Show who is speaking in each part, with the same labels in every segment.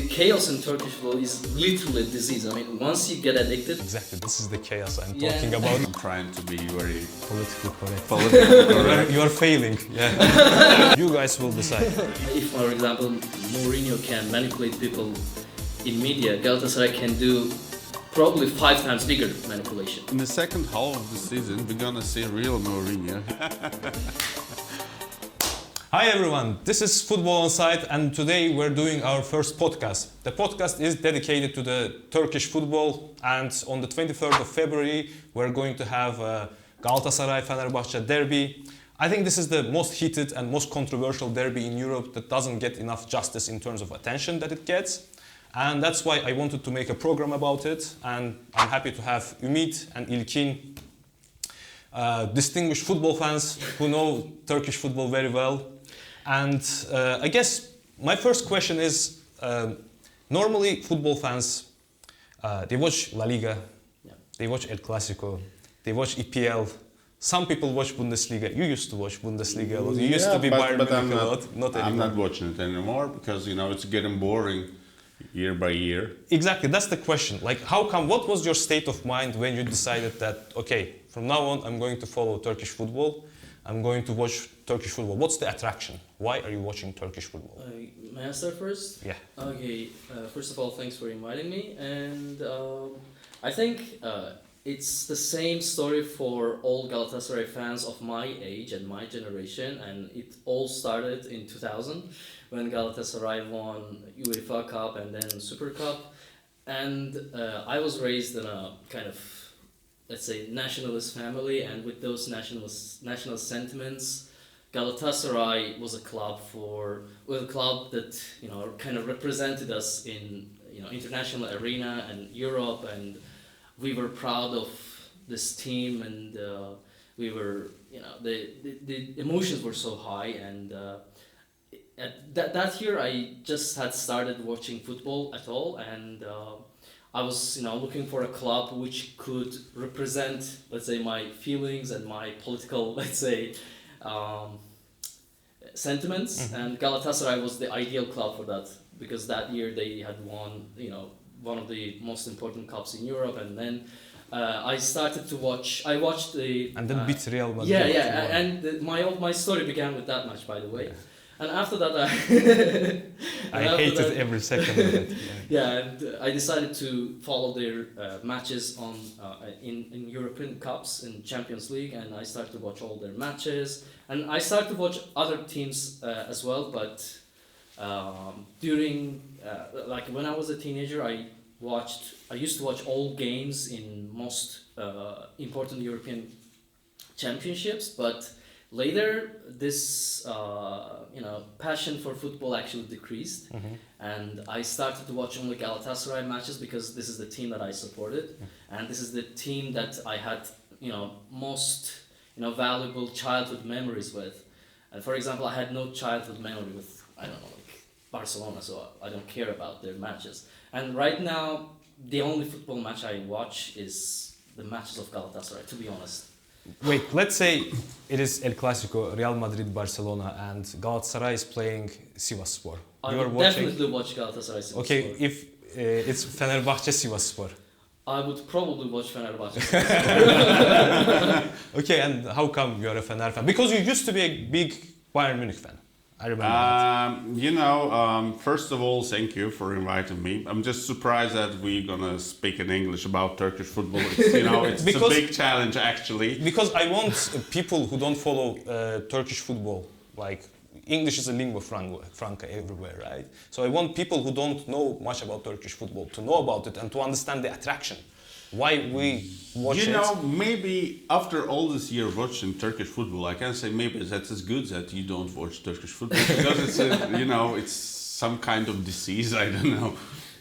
Speaker 1: the chaos in Turkish football is literally a disease. I mean, once you get addicted...
Speaker 2: Exactly, this is the chaos I'm talking about.
Speaker 3: I'm trying to be very
Speaker 2: Politically correct.
Speaker 3: politically correct.
Speaker 2: You are failing, yeah. You guys will decide.
Speaker 1: If, for example, Mourinho can manipulate people in media, Galatasaray can do probably 5 times bigger manipulation.
Speaker 3: In the second half of the season, we're gonna see real Mourinho.
Speaker 2: Hi everyone, this is Football On Site and today we're doing our first podcast. The podcast is dedicated to the Turkish football and on the 23rd of February we're going to have a Galatasaray Fenerbahçe derby. I think this is the most heated and most controversial derby in Europe that doesn't get enough justice in terms of attention that it gets. And that's why I wanted to make a program about it, and I'm happy to have Ümit and İlkin, distinguished football fans who know Turkish football very well. And I guess my first question is, normally football fans, they watch La Liga, they watch El Clasico, they watch EPL. Some people watch Bundesliga. You used to watch Bundesliga a lot. You used to be Bayern Munich a lot. Not anymore.
Speaker 3: I'm not watching it anymore because, you know, it's getting boring year by year.
Speaker 2: Exactly, that's the question. Like, how come, what was your state of mind when you decided that, okay, from now on I'm going to follow Turkish football, I'm going to watch Turkish football. What's the attraction? Why are you watching Turkish football?
Speaker 1: May I start first?
Speaker 2: Yeah.
Speaker 1: Okay, first of all, thanks for inviting me. And I think it's the same story for all Galatasaray fans of my age and my generation. And it all started in 2000 when Galatasaray won UEFA Cup and then Super Cup. And I was raised in a kind of, let's say, nationalist family, and with those national sentiments, Galatasaray was a club that, you know, kind of represented us in, you know, international arena and Europe, and we were proud of this team, and we were, you know, the emotions were so high, and at that year I just had started watching football at all, and I was, you know, looking for a club which could represent, let's say, my feelings and my political, let's say, sentiments. Mm-hmm. And Galatasaray was the ideal club for that, because that year they had won, you know, one of the most important cups in Europe. And then I started to watch. I watched the
Speaker 2: and then beat Real Madrid.
Speaker 1: Yeah, and my story began with that match, by the way. Yeah. And after that,
Speaker 2: I hated every second of it.
Speaker 1: Yeah, and I decided to follow their matches on in European Cups and Champions League, and I started to watch all their matches, and I started to watch other teams as well. But during like when I was a teenager, I used to watch all games in most important European championships, but later, this you know, passion for football actually decreased, mm-hmm. and I started to watch only Galatasaray matches because this is the team that I supported, mm-hmm. and this is the team that I had, you know, most, you know, valuable childhood memories with. And for example, I had no childhood memory with, I don't know, like Barcelona, so I don't care about their matches. And right now, the only football match I watch is the matches of Galatasaray, to be honest.
Speaker 2: Wait, let's say it is El Clasico, Real Madrid, Barcelona, and Galatasaray is playing Sivasspor.
Speaker 1: I would definitely watch Galatasaray Sivasspor.
Speaker 2: Okay, if it's Fenerbahçe Sivasspor.
Speaker 1: I would probably watch Fenerbahçe.
Speaker 2: Okay, and how come you're a Fener fan? Because you used to be a big Bayern Munich fan. I remember that.
Speaker 3: You know, first of all, thank you for inviting me. I'm just surprised that we're gonna speak in English about Turkish football. It's, you know, it's a big challenge actually.
Speaker 2: Because I want people who don't follow Turkish football, like English is a lingua franca everywhere, right? So I want people who don't know much about Turkish football to know about it and to understand the attraction. Why we watch it.
Speaker 3: You know, maybe after all this year watching Turkish football, I can say maybe that's as good that you don't watch Turkish football because it's you know, it's some kind of disease, I don't know,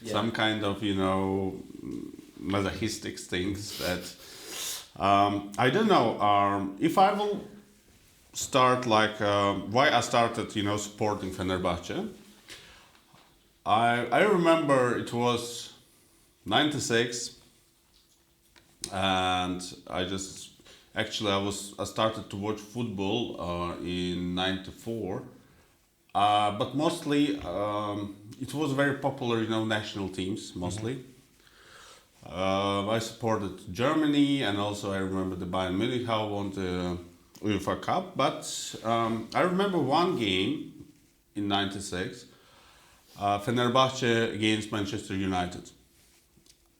Speaker 3: yeah. Some kind of, you know, masochistic things that I don't know. If I will start like why I started, you know, supporting Fenerbahçe. I remember it was 96. And I started to watch football in '94, But mostly, it was very popular, national teams mostly. I supported Germany, and also I remember the Bayern Munich how won the UEFA Cup. But I remember one game in '96, Fenerbahçe against Manchester United.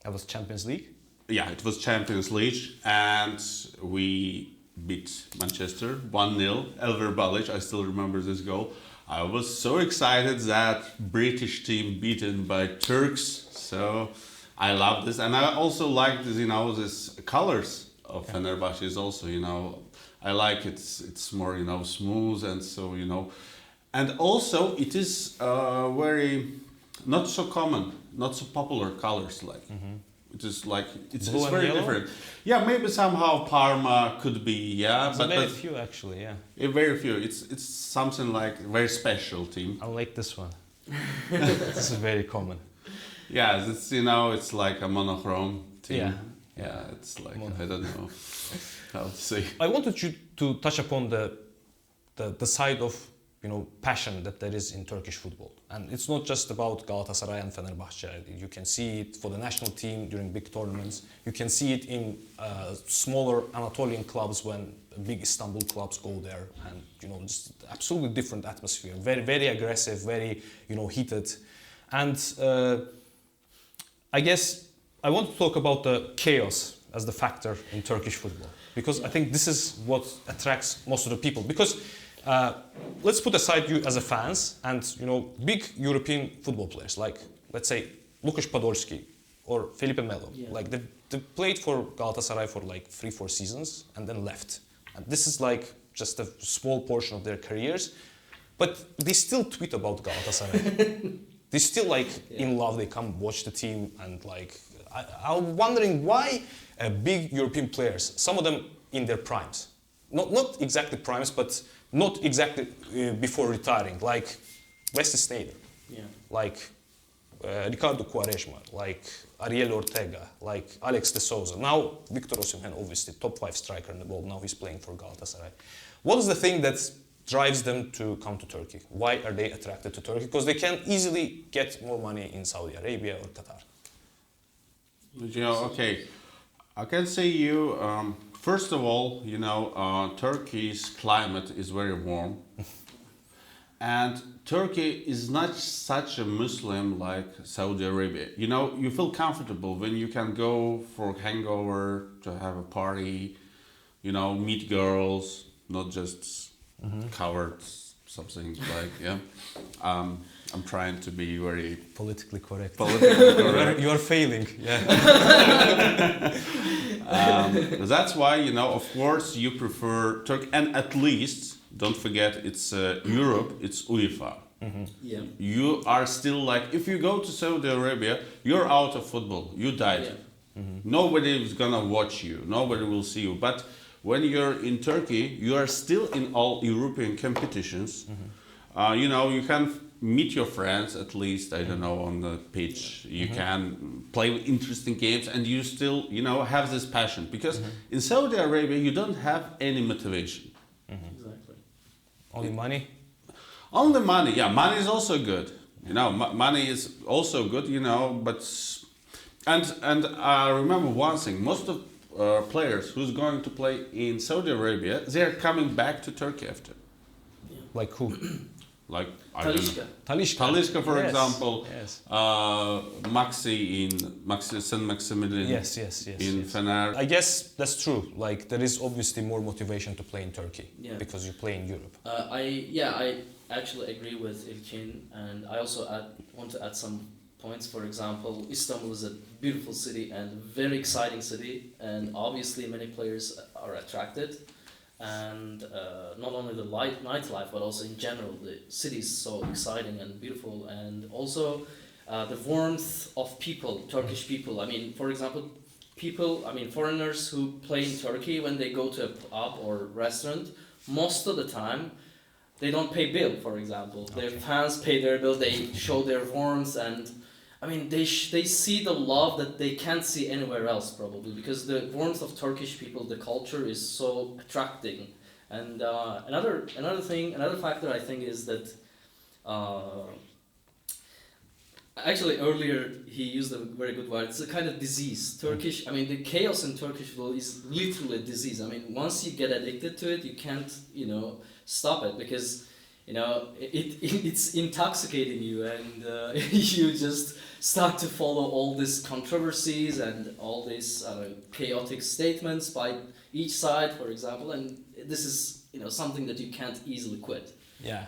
Speaker 2: That was Champions League.
Speaker 3: Yeah, it was Champions League, and we beat Manchester 1-0. Elver Balic, I still remember this goal. I was so excited that British team beaten by Turks, so I love this, and I also like this. This colors of Fenerbahçe is also, I like it's more, smooth, and so and also it is very not so common, not so popular colors like. It is like it's very
Speaker 2: yellow?
Speaker 3: different. Yeah, maybe somehow Parma could be, yeah,
Speaker 2: But very few actually, yeah.
Speaker 3: very few. It's something like very special team.
Speaker 2: I like this one. This is very common.
Speaker 3: Yeah, it's like a monochrome team.
Speaker 2: Yeah.
Speaker 3: Yeah, it's like I don't know how to say.
Speaker 2: I wanted you to touch upon the side of passion that there is in Turkish football, and it's not just about Galatasaray and Fenerbahçe. You can see it for the national team during big tournaments. You can see it in smaller Anatolian clubs when big Istanbul clubs go there, and just absolutely different atmosphere. Very very aggressive, very heated, and I guess I want to talk about the chaos as the factor in Turkish football, because I think this is what attracts most of the people. Because let's put aside you as a fans and big European football players like, let's say, Lukasz Podolski or Felipe Melo.
Speaker 1: Yeah.
Speaker 2: Like they played for Galatasaray for like 3-4 seasons and then left. And this is like just a small portion of their careers, but they still tweet about Galatasaray. They still in love. They come watch the team, and I'm wondering why big European players, some of them in their primes, not exactly primes, but not exactly before retiring, like Wesley Sneijder, like Ricardo Quaresma, like Ariel Ortega, like Alex de Souza. Now Victor Osimhen, obviously top 5 striker in the world. Now he's playing for Galatasaray. What is the thing that drives them to come to Turkey? Why are they attracted to Turkey? Because they can easily get more money in Saudi Arabia or Qatar.
Speaker 3: Okay, I can say first of all, Turkey's climate is very warm, and Turkey is not such a Muslim like Saudi Arabia. You feel comfortable when you can go for hangover to have a party, meet girls, not just covered something like I'm trying to be very
Speaker 2: Politically correct.
Speaker 3: politically correct.
Speaker 2: You are failing. Yeah.
Speaker 3: That's why, of course, you prefer Turkey, and at least don't forget it's Europe, it's UEFA.
Speaker 1: Yeah.
Speaker 3: You are still if you go to Saudi Arabia, you're out of football. You died.
Speaker 1: Yeah.
Speaker 3: Nobody is gonna watch you. Nobody will see you. But when you're in Turkey, you are still in all European competitions. You can meet your friends at least, I don't know, on the pitch. You can play interesting games, and you still, have this passion. Because in Saudi Arabia, you don't have any motivation.
Speaker 1: Exactly.
Speaker 2: Only money.
Speaker 3: Only money. Yeah, money is also good. Money is also good, but... And I remember one thing. Most of players who's going to play in Saudi Arabia, they're coming back to Turkey after.
Speaker 2: Like who?
Speaker 3: Like
Speaker 1: Talisca.
Speaker 3: Talisca, for
Speaker 2: Yes,
Speaker 3: example.
Speaker 2: yes.
Speaker 3: Maxi Saint-Maximilian.
Speaker 2: Yes.
Speaker 3: In Fener.
Speaker 2: I guess that's true. There is obviously more motivation to play in Turkey because you play in Europe.
Speaker 1: I actually agree with Ilkin, and I also want to add some points. For example, Istanbul is a beautiful city and very exciting city, and obviously many players are attracted. And not only the nightlife, but also in general, the city is so exciting and beautiful, and also the warmth of people, Turkish people. I mean, for example, foreigners who play in Turkey, when they go to a pub or restaurant, most of the time they don't pay bill. For example, their fans pay their bill. They show their warmth, and they see the love that they can't see anywhere else, probably, because the warmth of Turkish people, the culture is so attracting. And another factor I think is that Actually, earlier he used a very good word. It's a kind of disease. Turkish, I mean, the chaos in Turkish football is literally a disease. I mean, once you get addicted to it, you can't, stop it because, it's intoxicating you, and you just start to follow all these controversies and all these chaotic statements by each side, for example, and this is, something that you can't easily quit.
Speaker 2: Yeah,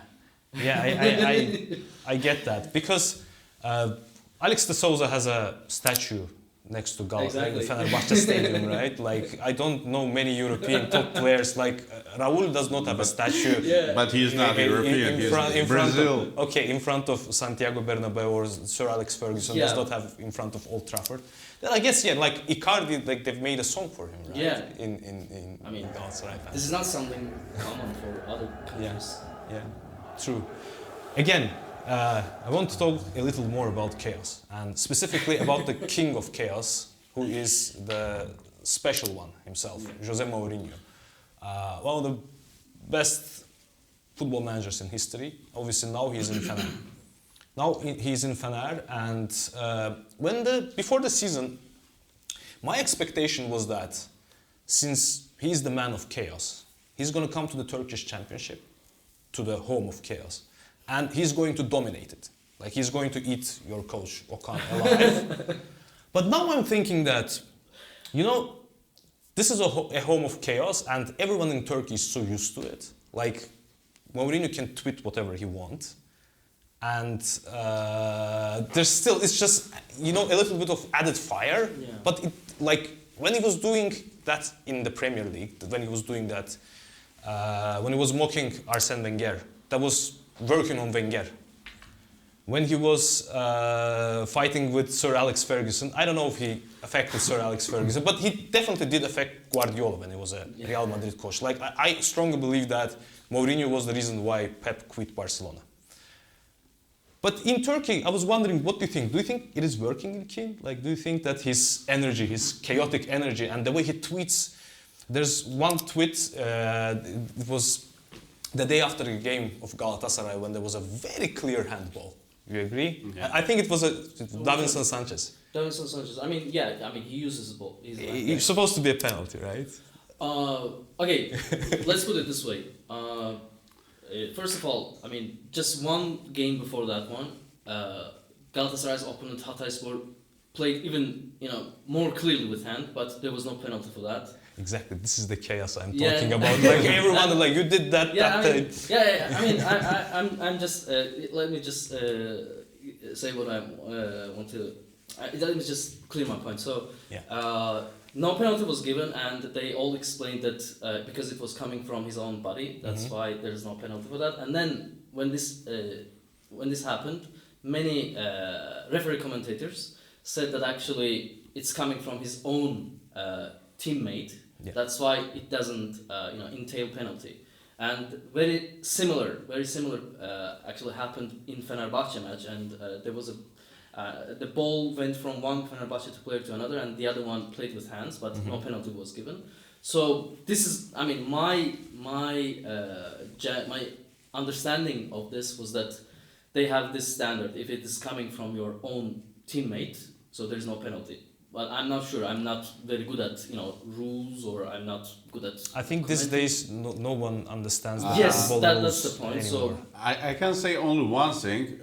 Speaker 2: I get that because Alex de Souza has a statue next to
Speaker 1: Exactly.
Speaker 2: the Fenerbahçe stadium, right? Like I don't know many European top players. Like Raul does not have a statue.
Speaker 1: Yeah.
Speaker 3: But he's not European. He's Brazil.
Speaker 2: In front of Santiago Bernabeu or Sir Alex Ferguson does not have in front of Old Trafford. Then I guess like Icardi, like they've made a song for him, right?
Speaker 1: Yeah.
Speaker 2: In Galatasaray.
Speaker 1: This is not something common for other countries.
Speaker 2: Yeah, true. Again, I want to talk a little more about chaos, and specifically about the king of chaos, who is the special one himself, Jose Mourinho. One of the best football managers in history. Obviously now he's in Fener. And before the season, my expectation was that since he's the man of chaos, he's going to come to the Turkish Championship, to the home of chaos, and he's going to dominate it. Like he's going to eat your coach Okan alive. But now I'm thinking that, this is a home of chaos, and everyone in Turkey is so used to it. Like Mourinho can tweet whatever he wants, and there's still, it's just, a little bit of added fire.
Speaker 1: Yeah.
Speaker 2: But when he was doing that in the Premier League, when he was doing that, when he was mocking Arsene Wenger, that was working on Wenger. When he was fighting with Sir Alex Ferguson, I don't know if he affected Sir Alex Ferguson, but he definitely did affect Guardiola when he was a Real Madrid coach. Like I strongly believe that Mourinho was the reason why Pep quit Barcelona. But in Turkey, I was wondering, what do you think? Do you think it is working in King? Like, do you think that his energy, his chaotic energy, and the way he tweets? There's one tweet, it was the day after the game of Galatasaray when there was a very clear handball. You agree?
Speaker 3: Yeah.
Speaker 2: I think it was Davinson Sanchez.
Speaker 1: Davinson Sanchez. He uses the ball.
Speaker 2: It's supposed to be a penalty, right?
Speaker 1: Okay, let's put it this way. First of all, just one game before that one, Galatasaray's opponent Hatayspor played even more clearly with hand, but there was no penalty for that.
Speaker 2: Exactly. This is the chaos I'm talking about. Like everyone, like you did that.
Speaker 1: I'm just. Let me just say what I want to. Let me just clear my point. So, no penalty was given, and they all explained that because it was coming from his own body, that's why there is no penalty for that. And then when this happened, many referee commentators said that actually it's coming from his own teammate. Yeah. That's why it doesn't entail penalty. And very similar actually happened in Fenerbahçe match, and there was the ball went from one Fenerbahçe player to another, and the other one played with hands, but no penalty was given. So this is, my understanding of this was that they have this standard. If it is coming from your own teammate, so there is no penalty. But I'm not sure. I'm not very good at rules, or I'm not good at.
Speaker 2: I think these days no one understands the
Speaker 1: yes,
Speaker 2: football rules
Speaker 1: that's the point.
Speaker 2: Anymore.
Speaker 1: So
Speaker 3: I can say only one thing.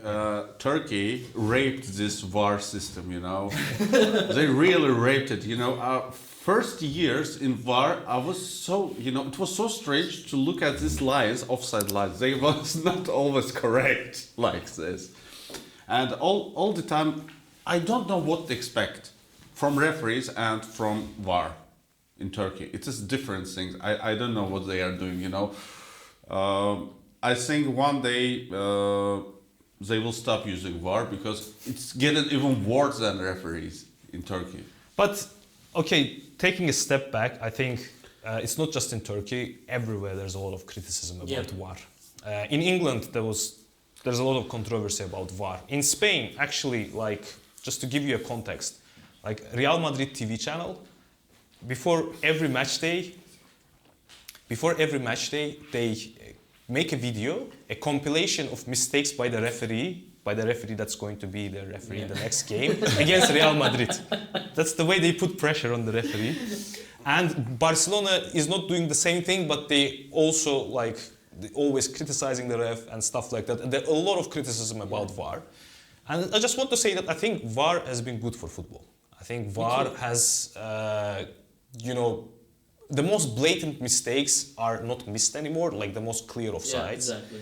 Speaker 3: Turkey raped this VAR system. They really raped it. Our first years in VAR, I was so it was so strange to look at these lines, offside lines. They was not always correct like this, and all the time, I don't know what to expect from referees and from VAR in Turkey. It is different things. I don't know what they are doing, I think one day they will stop using VAR because it's getting even worse than referees in Turkey.
Speaker 2: But, okay, taking a step back, I think it's not just in Turkey. Everywhere there's a lot of criticism about VAR. In England, there's a lot of controversy about VAR. In Spain, actually, just to give you a context, like Real Madrid TV channel, before every match day, they make a video, a compilation of mistakes by the referee that's going to be the referee in the next game against Real Madrid. That's the way they put pressure on the referee. And Barcelona is not doing the same thing, but they also they always criticizing the ref and stuff like that. There are a lot of criticism about VAR. And I just want to say that I think VAR has been good for football. I think VAR has, the most blatant mistakes are not missed anymore, like the most clear offsides.
Speaker 1: Yeah, exactly.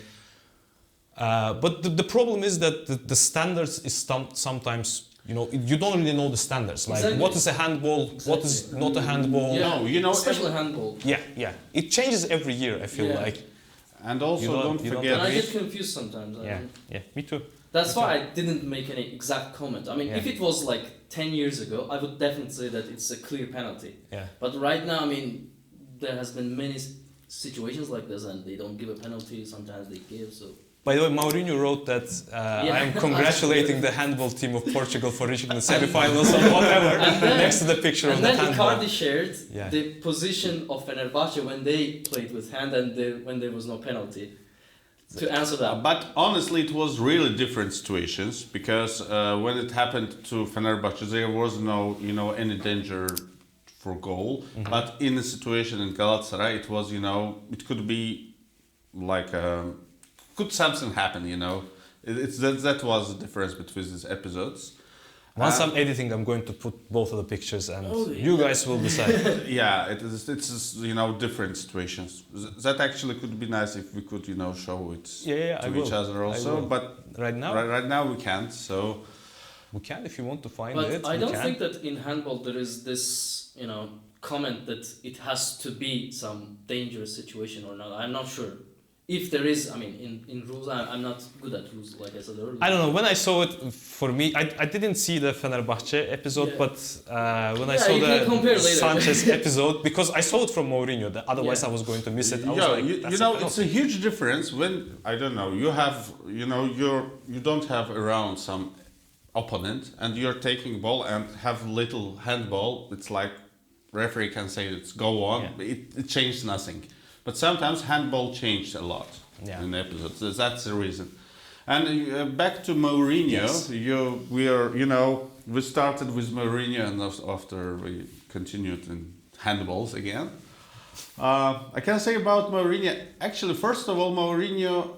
Speaker 2: But the problem is that the standards is sometimes, you don't really know the standards. Like,
Speaker 1: exactly.
Speaker 2: what is a handball, what is not a handball.
Speaker 1: Yeah,
Speaker 3: No,
Speaker 1: especially handball.
Speaker 2: Yeah. It changes every year, I feel like.
Speaker 3: And also don't forget...
Speaker 1: And I get confused sometimes.
Speaker 2: Yeah, me too.
Speaker 1: That's why I didn't make any exact comment. I mean, if it was like 10 years ago, I would definitely say that it's a clear penalty.
Speaker 2: Yeah.
Speaker 1: But right now, I mean, there has been many situations like this, and they don't give a penalty. Sometimes they give. So.
Speaker 2: By the way, Mourinho wrote that I am congratulating the handball team of Portugal for reaching the semi-finals or whatever. Next to the picture of the handball.
Speaker 1: And then Icardi shared the position of Fenerbahçe when they played with hand and when there was no penalty. To answer that.
Speaker 3: But honestly, it was really different situations because when it happened to Fenerbahçe, there was no, any danger for goal. Mm-hmm. But in a situation in Galatasaray, it was, it could be like, could something happen, that was the difference between these episodes.
Speaker 2: Once I'm editing, I'm going to put both of the pictures and you guys will decide.
Speaker 3: Yeah, it's different situations. That actually could be nice if we could, show it to each other also. But
Speaker 2: right
Speaker 3: now we can't. So
Speaker 2: we can if you want to find
Speaker 1: but
Speaker 2: it.
Speaker 1: But I don't think that in handball there is this, comment that it has to be some dangerous situation or not. I'm not sure. If there is, I mean, in rules, I'm not good at rules, like I said earlier.
Speaker 2: I don't know. When I saw it, for me, I didn't see the Fenerbahçe episode, but when I saw the Sanchez episode, because I saw it from Mourinho, otherwise I was going to miss it. I was like,
Speaker 3: it's a huge difference when, I don't know, you have, you don't have around some opponent and you're taking ball and have little handball. It's like referee can say it's go on, but it changed nothing. But sometimes handball changed a lot in the episodes. That's the reason. And back to Mourinho,
Speaker 2: yes.
Speaker 3: We started with Mourinho and after we continued in handballs again. I can say about Mourinho, actually, first of all, Mourinho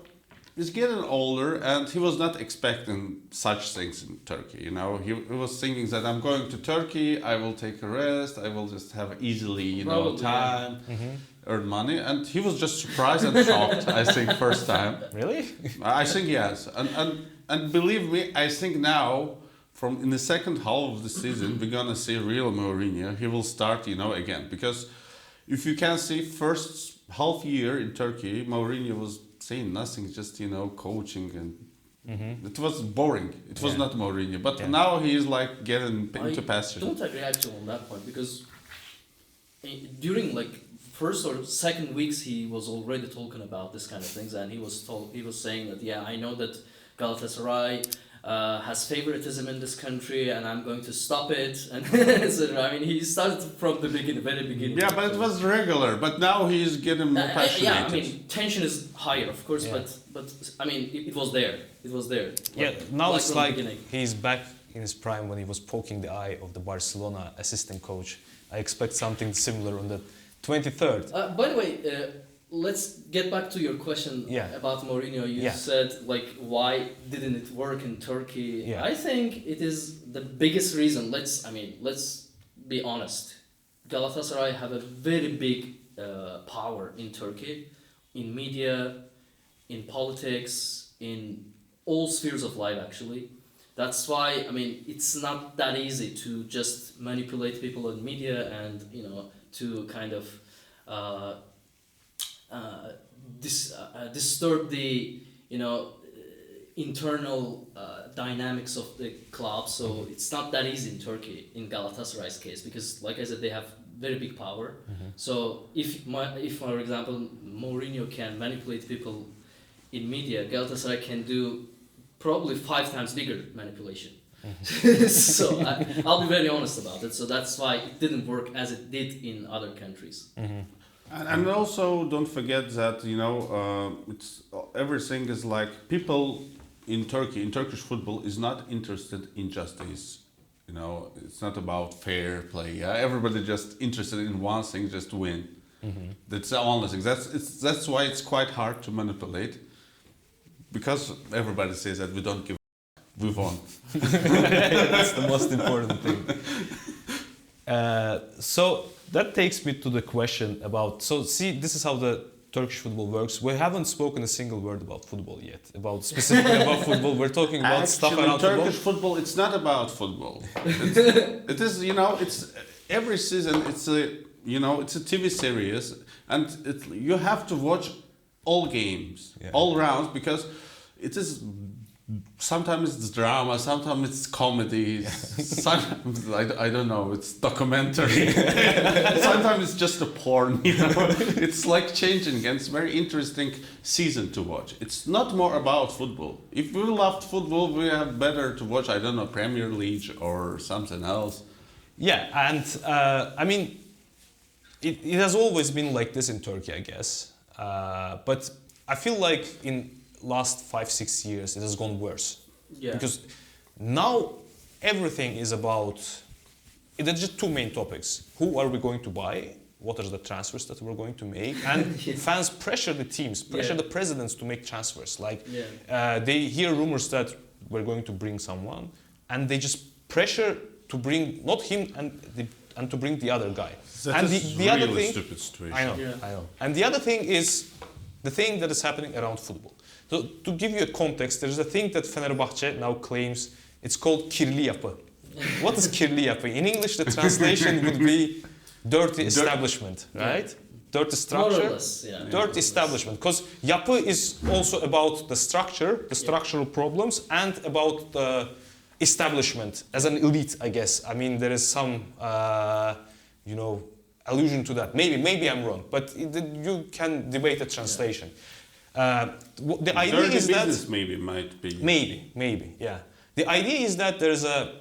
Speaker 3: is getting older and he was not expecting such things in Turkey. He was thinking that I'm going to Turkey, I will take a rest, I will just have easily, time. Mm-hmm. Earn money, and he was just surprised and shocked. I think first time.
Speaker 2: Really?
Speaker 3: I think yes, and believe me, I think now from in the second half of the season we're gonna see real Mourinho. He will start, again, because if you can see first half year in Turkey, Mourinho was saying nothing, just coaching and it was boring. It was not Mourinho, but now he is like getting into passion.
Speaker 1: I don't agree actually on that point because during first or second weeks he was already talking about this kind of things, and he was saying that I know that Galatasaray has favoritism in this country and I'm going to stop it, and etc. I mean, he started from the very beginning.
Speaker 3: Yeah, but it was regular, but now he's getting more passionate.
Speaker 1: I mean, tension is higher, of course, but I mean, it was there. It was there.
Speaker 2: Now it's like he's back in his prime when he was poking the eye of the Barcelona assistant coach. I expect something similar on the 23rd.
Speaker 1: By the way, let's get back to your question about Mourinho. You said why didn't it work in Turkey?
Speaker 2: Yeah.
Speaker 1: I think it is the biggest reason. Let's be honest. Galatasaray have a very big power in Turkey, in media, in politics, in all spheres of life actually. That's why it's not that easy to just manipulate people in media and to kind of disturb the internal dynamics of the club. So it's not that easy in Turkey in Galatasaray's case because, like I said, they have very big power. Mm-hmm. So if for example Mourinho can manipulate people in media, Galatasaray can do probably 5 times bigger manipulation. Mm-hmm. So I'll be very honest about it. So that's why it didn't work as it did in other countries.
Speaker 2: Mm-hmm.
Speaker 3: And also don't forget that it's everything is like people in Turkey in Turkish football is not interested in justice. It's not about fair play. Yeah, everybody just interested in one thing, just win. That's the only thing. That's why it's quite hard to manipulate, because everybody says that we don't give. We won.
Speaker 2: That's the most important thing. So that takes me to the question about. So see, this is how the Turkish football works. We haven't spoken a single word about football yet. Specifically about football. We're talking about stuff around
Speaker 3: Turkish football. It's not about football. It is. It's every season. It's a TV series, and you have to watch all games, all rounds, because it is. Sometimes it's drama, sometimes it's comedy, sometimes I don't know, it's documentary. Sometimes it's just a porn, It's like changing, and it's very interesting season to watch. It's not more about football. If we loved football, we have better to watch, I don't know, Premier League or something else.
Speaker 2: Yeah, and I mean, it has always been like this in Turkey, I guess. But I feel like in last 5-6 years it has gone worse.
Speaker 1: Yeah.
Speaker 2: Because now everything is about, there's just two main topics. Who are we going to buy? What are the transfers that we're going to make? And fans pressure the teams, pressure the presidents to make transfers. Like they hear rumors that we're going to bring someone, and they just pressure to bring not him and to bring the other guy.
Speaker 3: That
Speaker 2: and
Speaker 3: is
Speaker 2: the
Speaker 3: really
Speaker 2: other thing,
Speaker 3: stupid situation.
Speaker 2: I know. And the other thing is the thing that is happening around football. So to give you a context, there's a thing that Fenerbahçe now claims. It's called kirli yapı. What is kirli yapı? In English, the translation would be dirty establishment, right? Dirty structure,
Speaker 1: More or less,
Speaker 2: dirty establishment. Because yapı is also about the structure, the structural problems, and about the establishment as an elite, I guess. I mean, there is some, allusion to that. Maybe I'm wrong, but you can debate the translation. The idea
Speaker 3: Dirty
Speaker 2: is that
Speaker 3: business maybe might be.
Speaker 2: Maybe, yeah. The idea is that there's a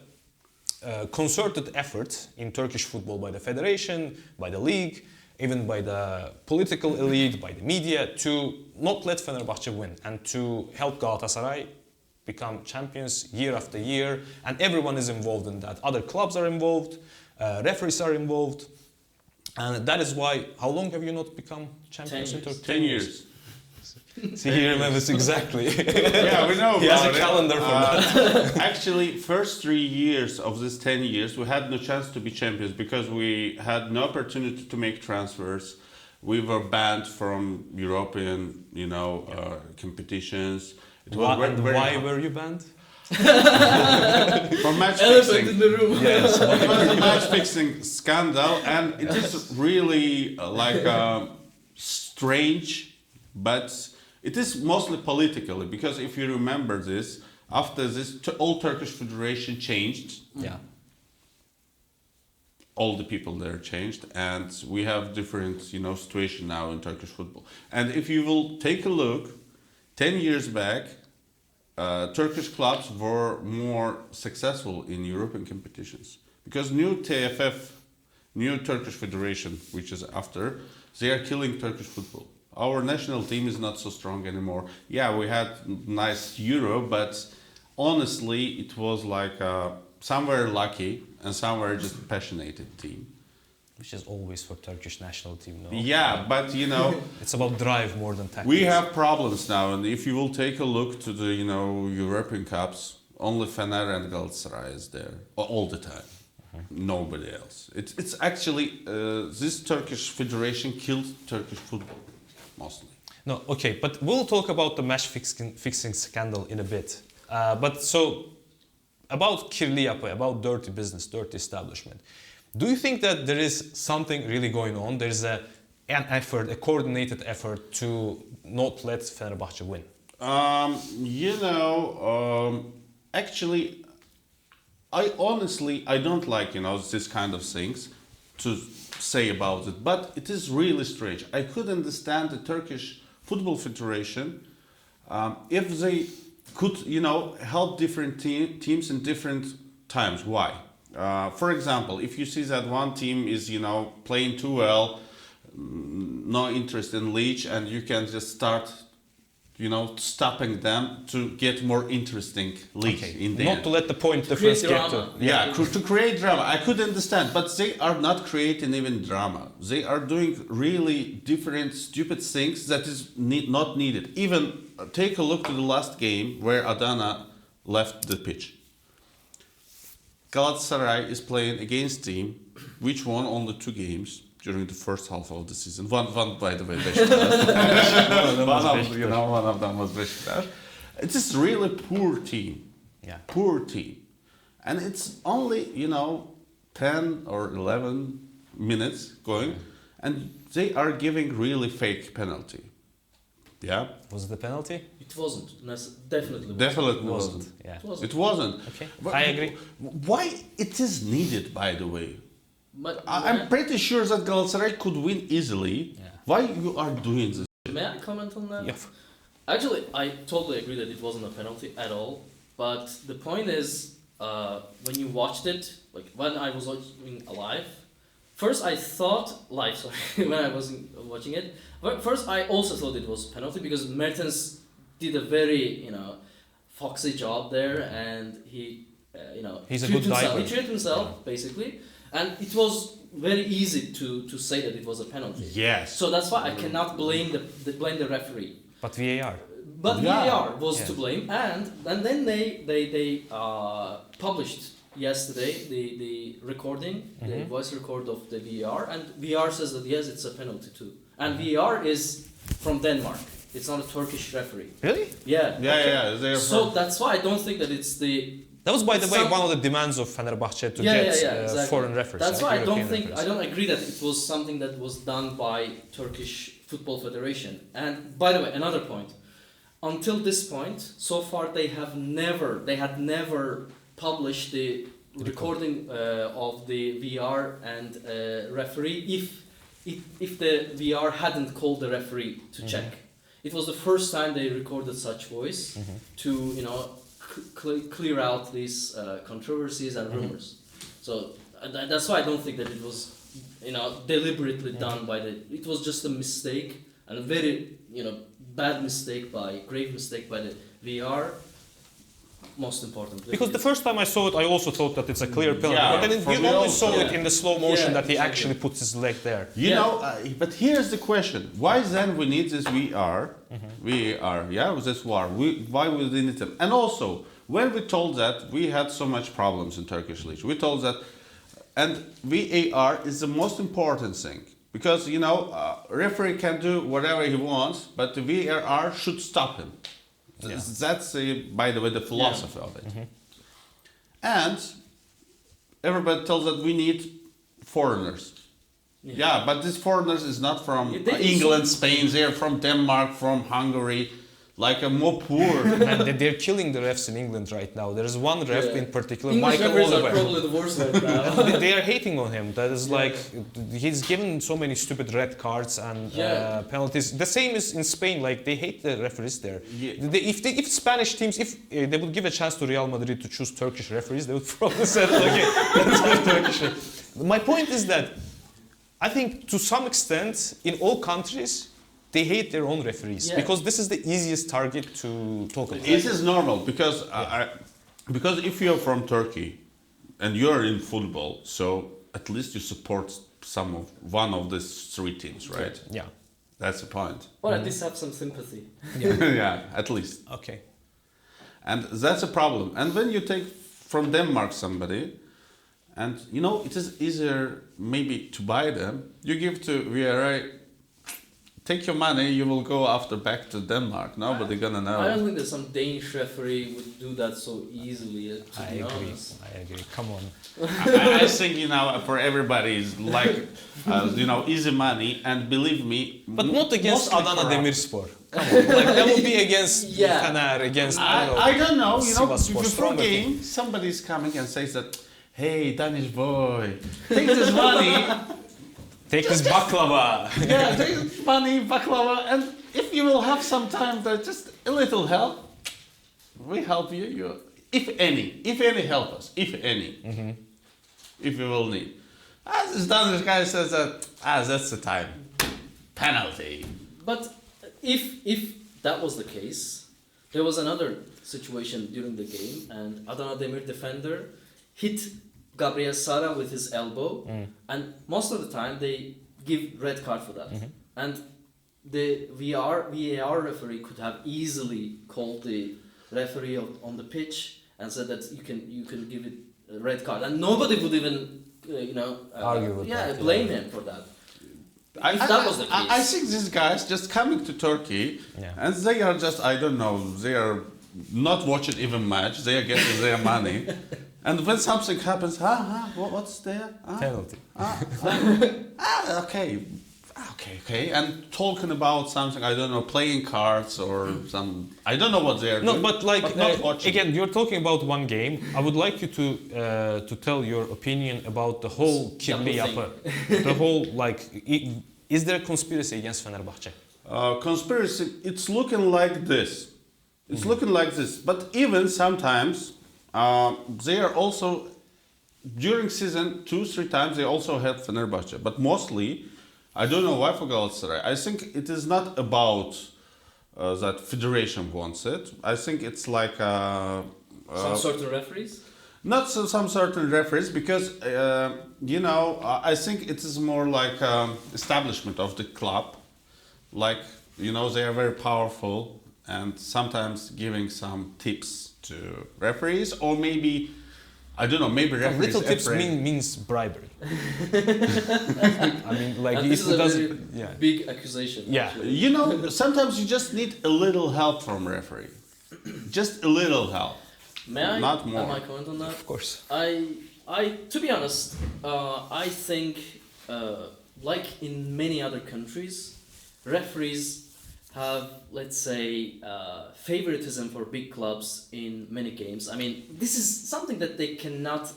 Speaker 2: concerted effort in Turkish football by the federation, by the league, even by the political elite, by the media, to not let Fenerbahçe win and to help Galatasaray become champions year after year. And everyone is involved in that. Other clubs are involved, referees are involved. And that is why, how long have you not become champions in Turkey?
Speaker 3: 10 years.
Speaker 2: See, he remembers exactly.
Speaker 3: Yeah, we know about
Speaker 2: He has a
Speaker 3: it.
Speaker 2: calendar for that.
Speaker 3: Actually, first 3 years of this 10 years, we had no chance to be champions because we had no opportunity to make transfers. We were banned from European, competitions. It was
Speaker 2: Why were you banned?
Speaker 3: for match
Speaker 1: Elephant
Speaker 3: fixing.
Speaker 1: in the room.
Speaker 2: Yes.
Speaker 3: It was a match fixing scandal, and it is really strange, but it is mostly politically, because if you remember this, after this, all Turkish Federation changed.
Speaker 2: Yeah.
Speaker 3: All the people there changed, and we have different, situation now in Turkish football. And if you will take a look, 10 years back, Turkish clubs were more successful in European competitions because new TFF, new Turkish Federation, which is after, they are killing Turkish football. Our national team is not so strong anymore. Yeah, we had nice Euro, but honestly, it was like somewhere lucky and somewhere just passionate team.
Speaker 2: Which is always for Turkish national team, no?
Speaker 3: Yeah, but
Speaker 2: It's about drive more than tactics.
Speaker 3: we have problems now, and if you will take a look to the European Cups, only Fener and Galatasaray is there all the time. Nobody else. It's actually this Turkish Federation killed Turkish football mostly.
Speaker 2: No, okay, but we'll talk about the match fixing scandal in a bit. But so, about kirli yapı, about dirty business, dirty establishment. Do you think that there is something really going on? There's an effort, a coordinated effort to not let Fenerbahçe win?
Speaker 3: Actually, I honestly don't like this kind of things to say about it, but it is really strange. I could understand the Turkish Football Federation if they could help different teams in different times. Why? For example, if you see that one team is playing too well, no interest in Leach, and you can just start, stopping them to get more interesting league in the
Speaker 2: Not
Speaker 3: end.
Speaker 2: to let the point difference get to.
Speaker 1: drama.
Speaker 3: Yeah, to create drama. I could understand, but they are not creating even drama. They are doing really different stupid things that is not needed. Even take a look to the last game where Adana left the pitch. Galatasaray is playing against team which won only 2 games during the first half of the season. One by the way, Beşiktaş. one of them was Beşiktaş. It is really poor team.
Speaker 2: Yeah.
Speaker 3: Poor team. And it's only, 10 or 11 minutes going, and they are giving really fake penalty. Yeah?
Speaker 2: Was it the penalty?
Speaker 1: It wasn't. Definitely.
Speaker 3: Definitely wasn't.
Speaker 2: Yeah.
Speaker 1: It wasn't.
Speaker 3: It wasn't.
Speaker 2: Okay.
Speaker 3: But
Speaker 2: I agree.
Speaker 3: Why it is needed, by the way?
Speaker 1: But
Speaker 3: I'm pretty sure that Galatasaray could win easily.
Speaker 2: Yeah.
Speaker 3: Why you are doing this?
Speaker 1: may I comment on that?
Speaker 2: Yeah.
Speaker 1: Actually, I totally agree that it wasn't a penalty at all. But the point is, when you watched it, like when I was watching live, first I thought live. Sorry, when I wasn't watching it, but first I also thought it was penalty because Mertens did a very foxy job there, and he
Speaker 2: He's a
Speaker 1: treated
Speaker 2: good
Speaker 1: himself.
Speaker 2: diver.
Speaker 1: He treated himself basically, and it was very easy to say that it was a penalty.
Speaker 3: Yes.
Speaker 1: So that's why I cannot blame the referee.
Speaker 2: But VAR.
Speaker 1: But
Speaker 3: Yeah.
Speaker 1: VAR was
Speaker 2: Yeah.
Speaker 1: to blame, and then they published yesterday the recording, the voice record of the VAR, and VAR says that yes, it's a penalty too, and VAR is from Denmark. It's not a Turkish referee.
Speaker 2: Really?
Speaker 1: Yeah.
Speaker 3: Yeah. They're
Speaker 1: So that's why I don't think that it's the.
Speaker 2: That was, by the way,
Speaker 1: Some-
Speaker 2: one of the demands of Fenerbahçe to
Speaker 1: Yeah,
Speaker 2: get
Speaker 1: exactly.
Speaker 2: foreign referees.
Speaker 1: That's
Speaker 2: right?
Speaker 1: why I don't
Speaker 2: European
Speaker 1: think
Speaker 2: referees.
Speaker 1: I don't agree that it was something that was done by Turkish Football Federation. And by the way, another point. Until this point, so far they had never published the recording of the VR and referee if the VR hadn't called the referee to check. It was the first time they recorded such voice to clear out these controversies and rumors. So that's why I don't think that it was deliberately done by the. It was just a mistake and a very grave mistake by the VR. Most importantly,
Speaker 2: Because the first time I saw it, I also thought that it's a clear penalty.
Speaker 3: Yeah,
Speaker 2: but then
Speaker 3: for
Speaker 2: you
Speaker 3: me
Speaker 2: only
Speaker 3: also.
Speaker 2: saw it
Speaker 1: Yeah.
Speaker 2: in the slow motion
Speaker 1: Yeah,
Speaker 2: that he
Speaker 1: exactly.
Speaker 2: actually puts his leg there.
Speaker 3: But here's the question: why then we need this VR? VR, yeah, with this VAR. Why we need them? And also, when we told that we had so much problems in Turkish league, we told that, and VAR is the most important thing because referee can do whatever he wants, but the VAR should stop him.
Speaker 2: Yeah.
Speaker 3: That's by the way the philosophy of it. And everybody tells that we need foreigners. Yeah, but these foreigners is not from England, Spain. They're from Denmark, from Hungary, like a more poor.
Speaker 2: And they're killing the refs in England right now. There's one ref in particular,
Speaker 1: English
Speaker 2: Michael
Speaker 1: referees are
Speaker 2: Oliver.
Speaker 1: probably the worst right now.
Speaker 2: They are hating on him. That is like he's given so many stupid red cards and penalties. The same is in Spain. Like they hate the referees there.
Speaker 3: Yeah.
Speaker 2: If Spanish teams, if they would give a chance to Real Madrid to choose Turkish referees, they would probably say, okay, let's go Turkish. My point is that I think to some extent in all countries they hate their own referees because this is the easiest target to talk about.
Speaker 3: This is normal because because if you're from Turkey and you're in football, so at least you support one of these 3 teams, right?
Speaker 2: Yeah.
Speaker 3: That's the point.
Speaker 1: Or at least have some sympathy.
Speaker 3: Yeah, at least.
Speaker 2: Okay.
Speaker 3: And that's a problem. And when you take from Denmark somebody, and it is easier maybe to buy them, you give to VRA, take your money, you will go after back to Denmark. Nobody gonna know.
Speaker 1: I don't think that some Danish referee would do that so easily. To
Speaker 2: I
Speaker 1: be
Speaker 2: agree.
Speaker 1: honest.
Speaker 2: I agree. Come on.
Speaker 3: I think for everybody is like easy money, and believe me,
Speaker 2: But not against
Speaker 3: mostly
Speaker 2: Adana
Speaker 3: corrupt.
Speaker 2: Demirspor. Come on. Like that would be against
Speaker 1: Yeah.
Speaker 2: Fener, against
Speaker 3: I don't know.
Speaker 2: Sivasspor,
Speaker 3: Before
Speaker 2: stronger
Speaker 3: game, somebody's coming and says that, "Hey, Danish boy, take this money."
Speaker 2: Take this baklava.
Speaker 3: Yeah, take this money, baklava, and if you will have some time, just a little help, we help you. If any help us, if any, if you will need. As this Danish guy says that, that's the time. penalty.
Speaker 1: But if that was the case, there was another situation during the game, and Adana Demir defender hit Gabriel Sara with his elbow, and most of the time they give red card for that. And the VAR referee could have easily called the referee on the pitch and said that you can give it a red card, and nobody would even
Speaker 2: argue with that,
Speaker 1: blame him for that. If that was the case.
Speaker 3: I think these guys just coming to Turkey and they are just, I don't know, they are not watching even match, they are getting their money. And when something happens, what's there?
Speaker 2: Penalty.
Speaker 3: Okay. And talking about something, I don't know, playing cards or some, I don't know what they are doing.
Speaker 2: No, but like,
Speaker 3: not watching.
Speaker 2: again, you're talking about one game. I would like you to tell your opinion about the whole kirli yapı. The whole, like, is there a conspiracy against Fenerbahçe?
Speaker 3: Conspiracy, it's looking like this. It's looking like this. But even sometimes, they are also, during season, 2-3 times, they also help Fenerbahçe. But mostly, I don't know why for Galatasaray. I think it is not about that federation wants it. I think it's like...
Speaker 1: some certain referees?
Speaker 3: Not some certain referees, because, I think it is more like establishment of the club. Like, they are very powerful and sometimes giving some tips to referees, or maybe, I don't know, maybe referees...
Speaker 2: Little tips means bribery. I mean, like,
Speaker 1: this is a very big accusation.
Speaker 2: Yeah.
Speaker 1: Actually.
Speaker 3: Sometimes you just need a little help from referee. Just a little help.
Speaker 1: May I?
Speaker 3: Not more.
Speaker 1: Have my comment on that?
Speaker 2: Of course.
Speaker 1: I to be honest, I think, like in many other countries, referees have, let's say, favoritism for big clubs in many games. I mean, this is something that they cannot,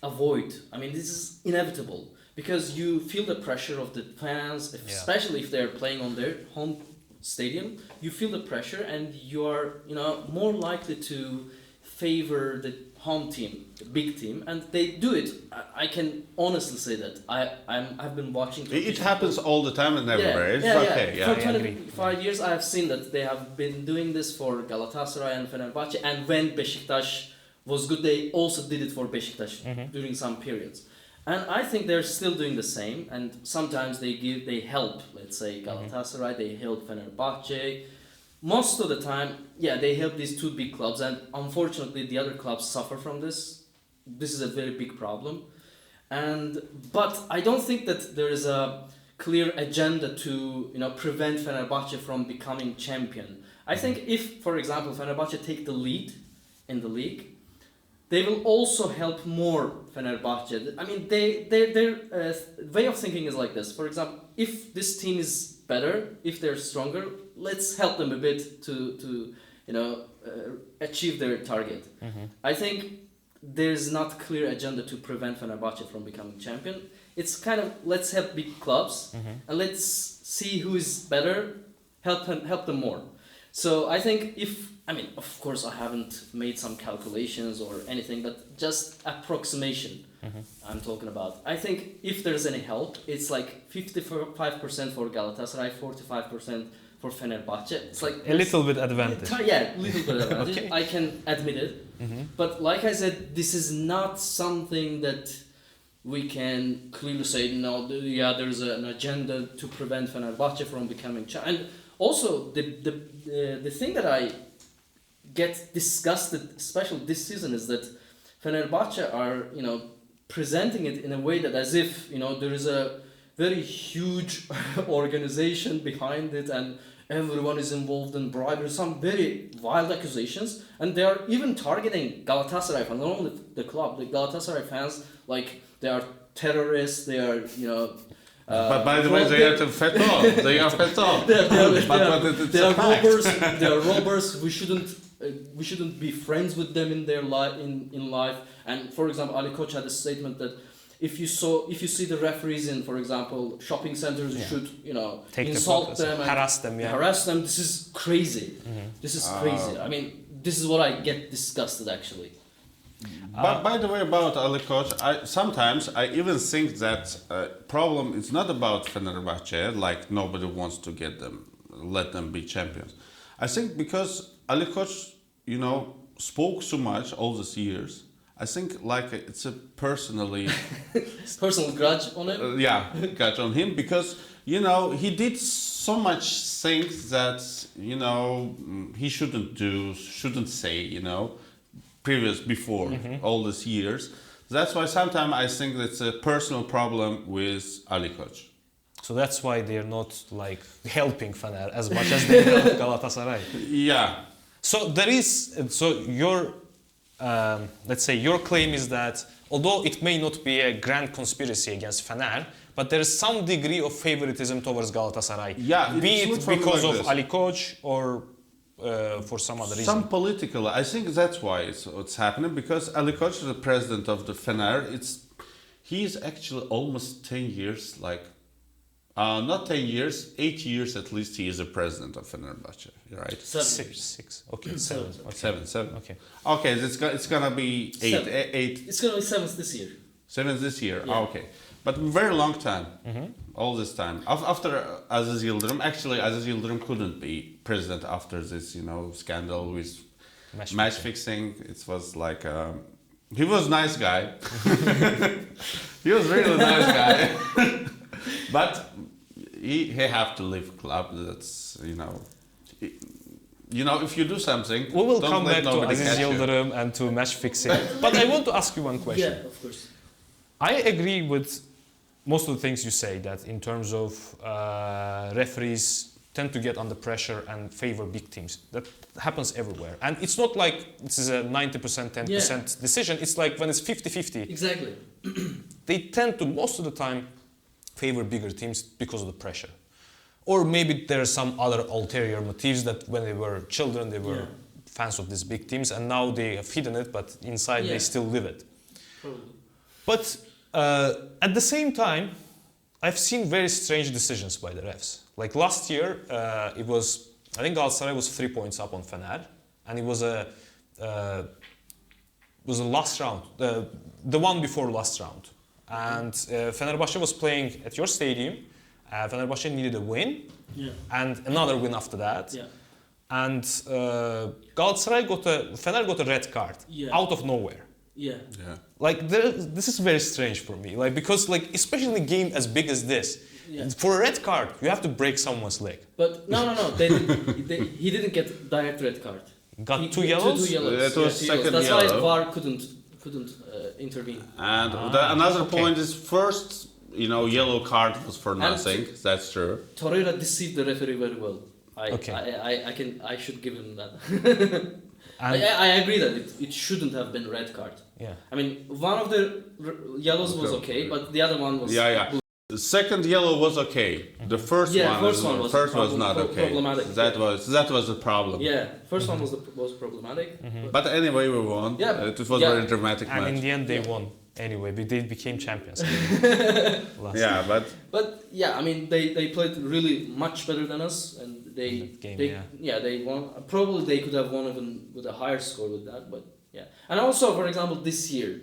Speaker 1: avoid. I mean, this is inevitable because you feel the pressure of the fans, especially if they're playing on their home stadium. You feel the pressure, and you are, more likely to favor the home team, the big team, and they do it. I can honestly say that I've been watching.
Speaker 3: It happens all the time and everywhere. It's okay.
Speaker 1: For 25 years, I have seen that they have been doing this for Galatasaray and Fenerbahçe, and when Beşiktaş was good, they also did it for Beşiktaş during some periods. And I think they're still doing the same. And sometimes they help. Let's say Galatasaray, they help Fenerbahçe. Most of the time, they help these two big clubs, and unfortunately, the other clubs suffer from this. This is a very big problem, but I don't think that there is a clear agenda to prevent Fenerbahçe from becoming champion. I think if, for example, Fenerbahçe take the lead in the league, they will also help more Fenerbahçe. I mean, their way of thinking is like this. For example, if this team is better, if they're stronger, let's help them a bit to achieve their target. I think there's not clear agenda to prevent Fenerbahçe from becoming champion. It's kind of, let's help big clubs and let's see who is better, help them more. So I think of course I haven't made some calculations or anything, but just approximation I'm talking about. I think if there's any help, it's like 55% for Galatasaray, 45% for Fenerbahçe. It's like
Speaker 2: a little bit advantage.
Speaker 1: Little bit advantage. Okay. I can admit it. But like I said, this is not something that we can clearly say, there's an agenda to prevent Fenerbahçe from becoming champion. And also, the thing that I get disgusted, especially this season, is that Fenerbahçe are, presenting it in a way that as if, there is a very huge organization behind it and everyone is involved in bribery, some very wild accusations, and they are even targeting Galatasaray fans, not only the club, the Galatasaray fans, like they are terrorists, they are,
Speaker 3: but by the way, they are FETÖ. They are FETÖ.
Speaker 1: They are robbers. They are robbers. We shouldn't be friends with them in their in life. And for example, Ali Koç had a statement that if you see the referees in, for example, shopping centers, you should insult them,
Speaker 2: harass them.
Speaker 1: Harass them. This is crazy. This is crazy. I mean, this is what I get disgusted actually.
Speaker 3: But by the way, about Ali Koç, sometimes I even think that problem is not about Fenerbahçe, like nobody wants to let them be champions. I think because Ali Koç, spoke so much all these years. I think like it's a personal
Speaker 1: grudge on him.
Speaker 3: Grudge on him because he did so much things that he shouldn't say before all these years. That's why sometimes I think it's a personal problem with Ali Koç.
Speaker 2: So that's why they're not like helping Fener as much as they help Galatasaray.
Speaker 3: Yeah.
Speaker 2: So your let's say your claim is that although it may not be a grand conspiracy against Fener, but there is some degree of favoritism towards Galatasaray.
Speaker 3: Yeah,
Speaker 2: be it because
Speaker 3: like
Speaker 2: of
Speaker 3: this.
Speaker 2: Ali Koç or for some other reason.
Speaker 3: Some political. I think that's why it's happening because Ali Koç is the president of the Fener. He's actually almost 10 years, not 10 years, 8 years at least. He is a president of Fenerbahçe, right?
Speaker 2: Six. Okay, seven. Okay.
Speaker 3: Seven.
Speaker 2: Okay.
Speaker 3: Okay, it's gonna be eight. Eight.
Speaker 1: It's gonna be seventh this year.
Speaker 3: Seventh this year.
Speaker 1: Yeah.
Speaker 3: Okay, but very long time. All this time after Aziz Yıldırım. Actually, Aziz Yıldırım couldn't be president after this, scandal with match fixing. It was like he was nice guy. He was really nice guy. But he have to leave club. That's if you do something,
Speaker 2: We will
Speaker 3: don't
Speaker 2: come
Speaker 3: let
Speaker 2: back to
Speaker 3: nobody
Speaker 2: Aziz
Speaker 3: catch you.
Speaker 2: Yıldırım and to match fixing. But I want to ask you one question.
Speaker 1: Yeah, of course.
Speaker 2: I agree with most of the things you say, that in terms of referees tend to get under pressure and favor big teams. That happens everywhere. And it's not like this is a 90%, 10% decision. It's like when it's 50-50.
Speaker 1: Exactly.
Speaker 2: They tend to, most of the time, favor bigger teams because of the pressure. Or maybe there are some other ulterior motives that when they were children, they were fans of these big teams, and now they have hidden it, but inside they still live it.
Speaker 1: Probably.
Speaker 2: But at the same time, I've seen very strange decisions by the refs. Like last year, I think Galatasaray was 3 points up on Fener, and it was a last round, the one before last round. And Fenerbahçe was playing at your stadium. Fenerbahçe needed a win, and another win after that. Yeah. And Fener got a red card out of nowhere.
Speaker 1: Yeah.
Speaker 2: Like this is very strange for me. Like because especially in a game as big as this, for a red card you have to break someone's leg.
Speaker 1: But no. He didn't get direct red card.
Speaker 2: Got two yellows.
Speaker 1: Two yellows.
Speaker 3: It was second
Speaker 1: That's
Speaker 3: yellow.
Speaker 1: why VAR couldn't intervene.
Speaker 3: And another point is first, yellow card was for nothing. That's true.
Speaker 1: Torreira deceived the referee very well. I should give him that. I agree that it shouldn't have been red card.
Speaker 2: Yeah.
Speaker 1: I mean, one of the yellows was okay, but the other one was blue.
Speaker 3: The second yellow was okay. The first one was not okay.
Speaker 1: Problematic.
Speaker 3: That was the problem.
Speaker 1: Yeah, first one was problematic.
Speaker 3: But anyway, we won.
Speaker 1: Yeah.
Speaker 3: It was very dramatic
Speaker 2: And
Speaker 3: match.
Speaker 2: in the end, they won. Anyway, they became champions.
Speaker 3: But
Speaker 1: I mean, they played really much better than us, and they won. Probably they could have won even with a higher score with that, but yeah. And also, for example, this year,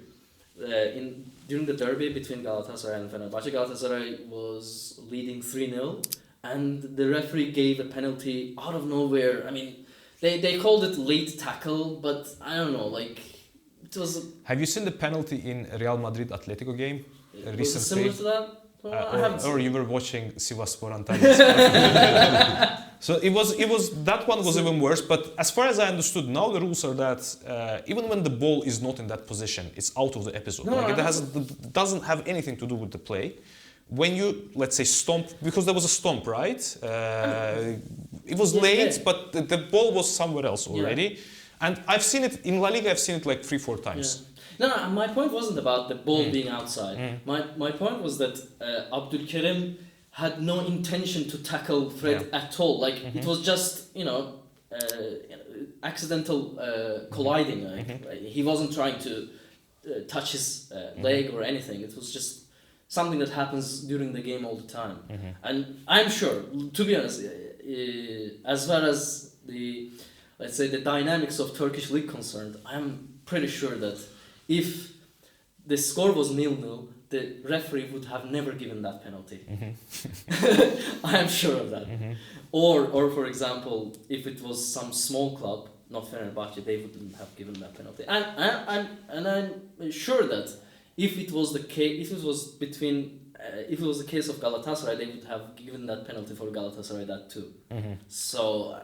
Speaker 1: during the derby between Galatasaray and Fenerbahçe, Galatasaray was leading 3-0, and the referee gave a penalty out of nowhere. I mean, they called it late tackle, but I don't know, it was.
Speaker 2: Have you seen the penalty in Real Madrid Atletico game recently?
Speaker 1: Was it similar to that? I haven't seen.
Speaker 2: Or you were watching Sivasspor Antalya. So it was that one was even worse. But as far as I understood, now the rules are that even when the ball is not in that position, it's out of the episode. It doesn't have anything to do with the play. When you, let's say, stomp, because there was a stomp, right? It was late, but the ball was somewhere else already. Yeah. And I've seen it in La Liga. I've seen it 3-4 times.
Speaker 1: Yeah. No, my point wasn't about the ball being outside. My point was that Abdülkerim had no intention to tackle Fred at all. It was just accidental colliding. He wasn't trying to touch his leg or anything. It was just something that happens during the game all the time. And I'm sure, to be honest, as far as the, let's say, the dynamics of Turkish league concerned, I'm pretty sure that if the score was 0-0, the referee would have never given that penalty. I am sure of that. Or for example, if it was some small club, not Fenerbahçe, they wouldn't have given that penalty. And I'm sure that if it was the case, if it was the case of Galatasaray, they would have given that penalty for Galatasaray that too. So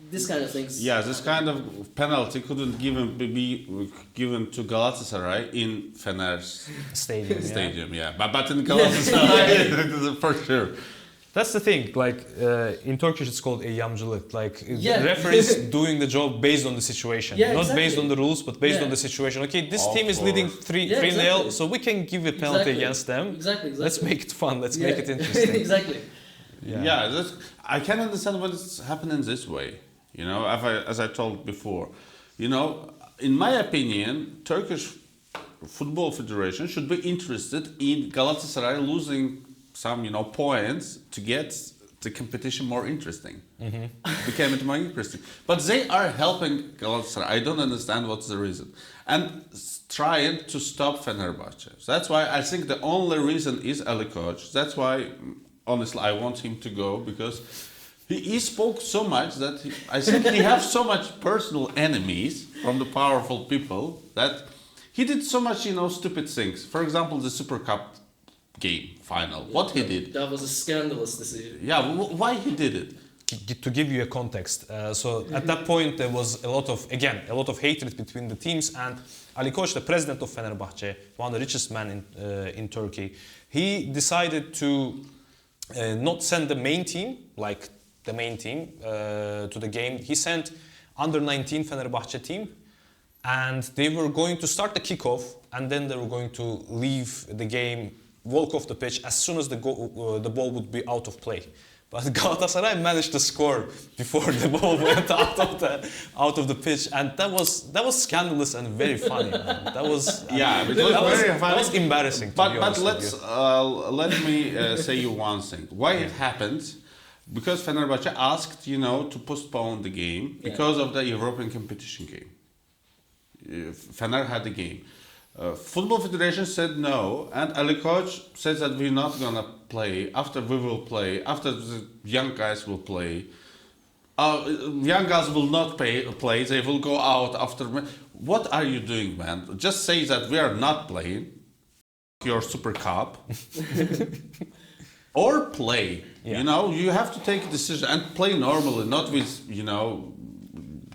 Speaker 1: this kind of things.
Speaker 3: Yeah, this kind of penalty couldn't be given to Galatasaray in Fener's
Speaker 2: Stadium.
Speaker 3: yeah. But in Galatasaray, for sure.
Speaker 2: That's the thing, like in Turkish it's called eyyamcılık, like
Speaker 1: Yeah.
Speaker 2: the referee is doing the job based on the situation,
Speaker 1: Yeah,
Speaker 2: not
Speaker 1: exactly.
Speaker 2: based on the rules, but based
Speaker 1: Yeah.
Speaker 2: on the situation. Okay, this
Speaker 3: Of
Speaker 2: team is leading
Speaker 3: course.
Speaker 2: 3-0,
Speaker 1: Exactly.
Speaker 2: so we can give a penalty against them.
Speaker 1: Exactly.
Speaker 2: Let's make it fun, let's make it interesting.
Speaker 1: Exactly.
Speaker 3: Yeah, I can understand when it's happening this way. You know, as I told before, you know, in my opinion, Turkish Football Federation should be interested in Galatasaray losing some, you know, points to get the competition more interesting. Became it more interesting. But they are helping Galatasaray. I don't understand what's the reason. And trying to stop Fenerbahçe. So that's why I think the only reason is Ali Koç. That's why, honestly, I want him to go because he spoke so much that I think he has so much personal enemies from the powerful people that he did so much, you know, stupid things. For example, the Super Cup game final. What he did.
Speaker 1: That was a scandalous decision.
Speaker 3: Yeah, why he did it?
Speaker 2: To give you a context, so at that point there was a lot of hatred between the teams, and Ali Koç, the president of Fenerbahçe, one of the richest men in Turkey, he decided to not send the main team, to the game. He sent under 19 Fenerbahçe team, and they were going to start the kickoff, and then they were going to leave the game, walk off the pitch as soon as the ball would be out of play. But Galatasaray managed to score before the ball went out of the pitch, and that was scandalous and very funny. Man. That was that was embarrassing.
Speaker 3: But let me say you one thing. Why it happened? Because Fenerbahçe asked, you know, to postpone the game because of the European competition game. Fener had the game. Football Federation said no, and Ali Koç says that we're not gonna play. After we will play, after the young guys will play. Young guys will not play. They will go out after. What are you doing, man? Just say that we are not playing your Super Cup, or play.
Speaker 2: Yeah.
Speaker 3: You know, you have to take a decision and play normally, not with, you know,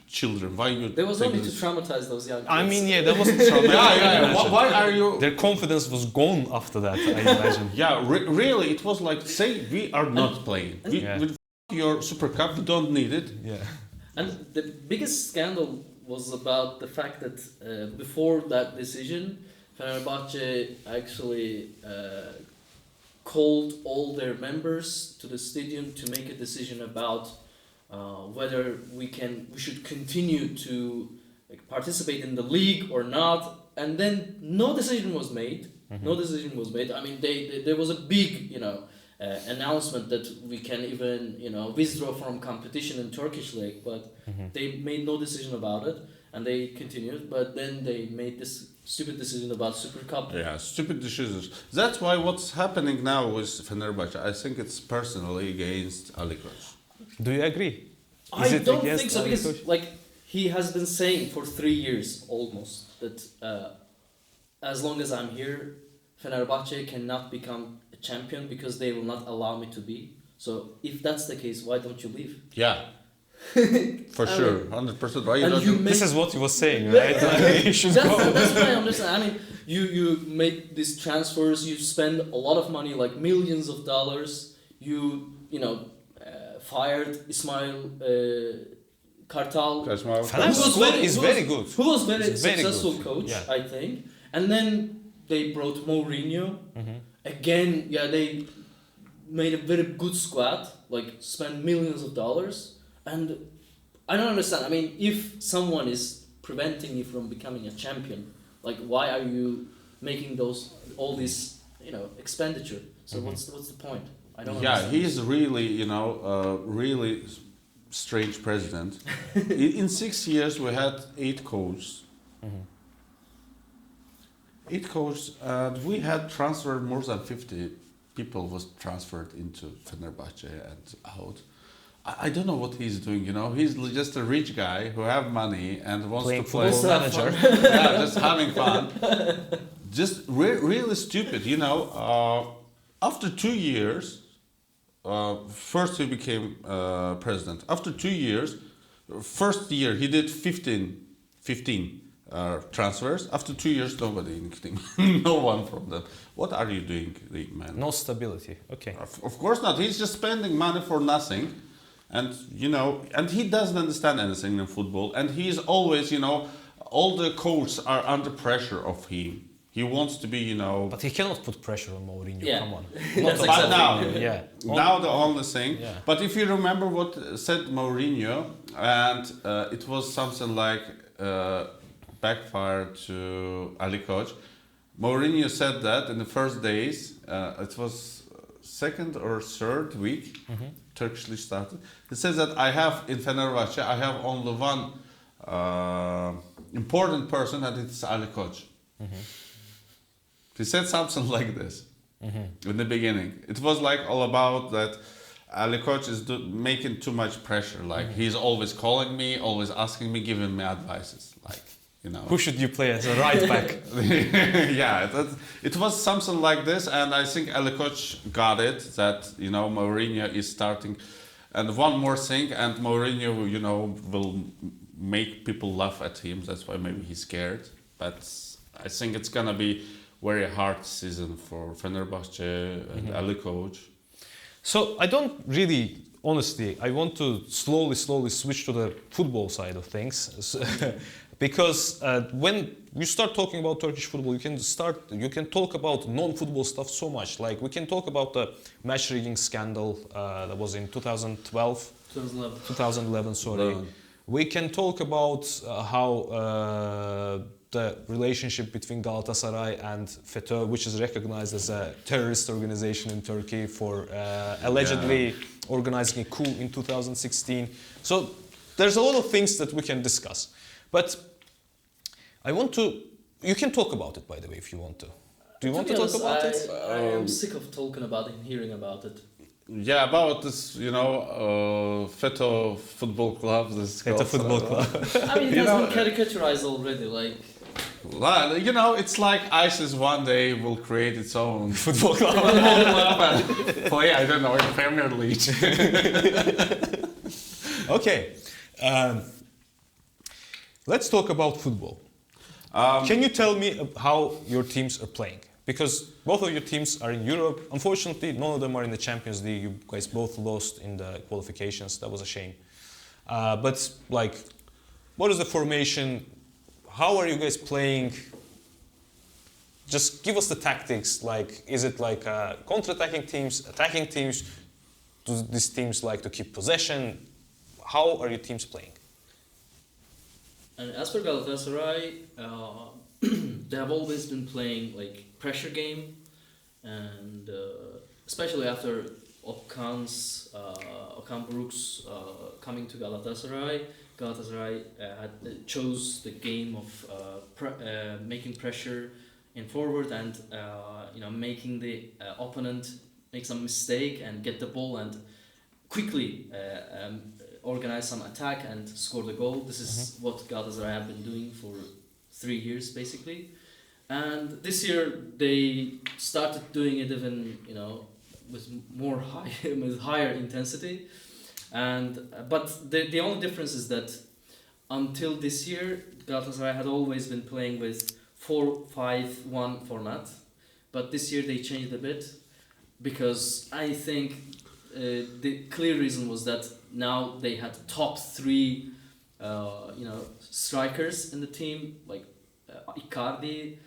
Speaker 3: children. Why you?
Speaker 1: There was only to traumatize those young kids.
Speaker 2: I mean, yeah, that wasn't traumatic.
Speaker 3: Why are you?
Speaker 2: Their confidence was gone after that, I imagine.
Speaker 3: Yeah, really, it was like, say we are not playing. With your Super Cup, we don't need it.
Speaker 2: Yeah.
Speaker 1: And the biggest scandal was about the fact that before that decision, Fenerbahçe actually called all their members to the stadium to make a decision about whether we should continue to participate in the league or not, and then no decision was made. No decision was made. I mean, there was a big, you know, announcement that we can even, you know, withdraw from competition in Turkish league, but they made no decision about it, and they continued. But then they made this stupid decision about Super Cup.
Speaker 3: Yeah, stupid decisions. That's why what's happening now with Fenerbahçe, I think it's personally against Ali Koç.
Speaker 2: Do you agree?
Speaker 1: I don't think so,
Speaker 2: Ali
Speaker 1: because
Speaker 2: Koç?
Speaker 1: like he has been saying for 3 years almost that as long as I'm here, Fenerbahçe cannot become a champion because they will not allow me to be. So if that's the case, why don't you leave?
Speaker 3: Yeah, for sure, 100%. Right?
Speaker 2: This is what he was saying, right? Like, you should go.
Speaker 1: That's what I understand. I mean, you make these transfers, you spend a lot of money, like millions of dollars. You know, fired Ismail Kartal.
Speaker 2: Fener's squad is very good.
Speaker 1: Who was very successful
Speaker 2: good.
Speaker 1: coach,
Speaker 2: Yeah.
Speaker 1: I think. And then they brought Mourinho. Again, they made a very good squad, like spent millions of dollars. And I don't understand. I mean, if someone is preventing you from becoming a champion, like why are you making all this, you know, expenditure? So what's the point? I don't understand.
Speaker 3: Yeah, he's really, you know, really strange president. In 6 years, we had 8 coaches. it coach, we had transferred more than 50 people was transferred into Fenerbahçe and out. I don't know what he's doing, you know. He's just a rich guy who have money and wants
Speaker 2: Playing
Speaker 3: to play.
Speaker 2: football manager.
Speaker 3: Yeah, just having fun. Just really stupid, you know. After 2 years, first he became president. After 2 years, first year he did 15 transfers. After 2 years, nobody, anything, no one from them. What are you doing, man?
Speaker 2: No stability. Okay.
Speaker 3: Of course not. He's just spending money for nothing, and you know, and he doesn't understand anything in football. And he's always, you know, all the coaches are under pressure of him. He wants to be, you know.
Speaker 2: But he cannot put pressure on Mourinho.
Speaker 1: Yeah.
Speaker 2: Come on.
Speaker 1: That's
Speaker 3: But
Speaker 1: exactly.
Speaker 3: now,
Speaker 2: Yeah.
Speaker 3: now the only thing.
Speaker 2: Yeah.
Speaker 3: But if you remember what said Mourinho, and it was something like backfire to Ali Koç. Mourinho said that in the first days, it was second or third week, Turkish league started. He says that I have in Fenerbahçe, I have only one important person, and it's Ali Koç. He said something like this in the beginning. It was like all about that Ali Koç is making too much pressure. Like he's always calling me, always asking me, giving me advices. Like, you know.
Speaker 2: Who should you play as a right back?
Speaker 3: Yeah, it was something like this, and I think Ali Koç got it, that, you know, Mourinho is starting. And one more thing, and Mourinho, you know, will make people laugh at him. That's why maybe he's scared. But I think it's gonna be very hard season for Fenerbahçe and Ali Koç.
Speaker 2: So I don't really, honestly, I want to slowly switch to the football side of things. Because when you start talking about Turkish football, you can talk about non-football stuff so much. Like we can talk about the match rigging scandal that was in 2011, sorry.
Speaker 3: 11.
Speaker 2: We can talk about how the relationship between Galatasaray and FETÖ, which is recognized as a terrorist organization in Turkey, for allegedly organizing a coup in 2016. So there's a lot of things that we can discuss. But you can talk about it, by the way, if you want to. Do you want to talk about it?
Speaker 1: I am sick of talking about it and hearing about it.
Speaker 3: Yeah, about this, you know, FETÖ football club. This
Speaker 2: FETÖ football club.
Speaker 1: I mean, it has been caricaturized already, like...
Speaker 3: Well, you know, it's like ISIS one day will create its own
Speaker 2: Football club.
Speaker 3: and play, I don't know, in Premier League.
Speaker 2: Okay. Let's talk about football. Can you tell me how your teams are playing? Because both of your teams are in Europe. Unfortunately, none of them are in the Champions League. You guys both lost in the qualifications. That was a shame. But like, what is the formation? How are you guys playing? Just give us the tactics. Like, is it like counter-attacking teams, attacking teams? Do these teams like to keep possession? How are your teams playing?
Speaker 1: And as for Galatasaray, they have always been playing like pressure game, and especially after Okan Buruk's coming to Galatasaray, chose the game of making pressure in forward and making the opponent make some mistake and get the ball and quickly organize some attack and score the goal. This is what Galatasaray have been doing for 3 years basically, and this year they started doing it even with with higher intensity, and but the only difference is that until this year Galatasaray had always been playing with 4-5-1 format, but this year they changed a bit because I think the clear reason was that now they had top 3 strikers in the team, like Icardi,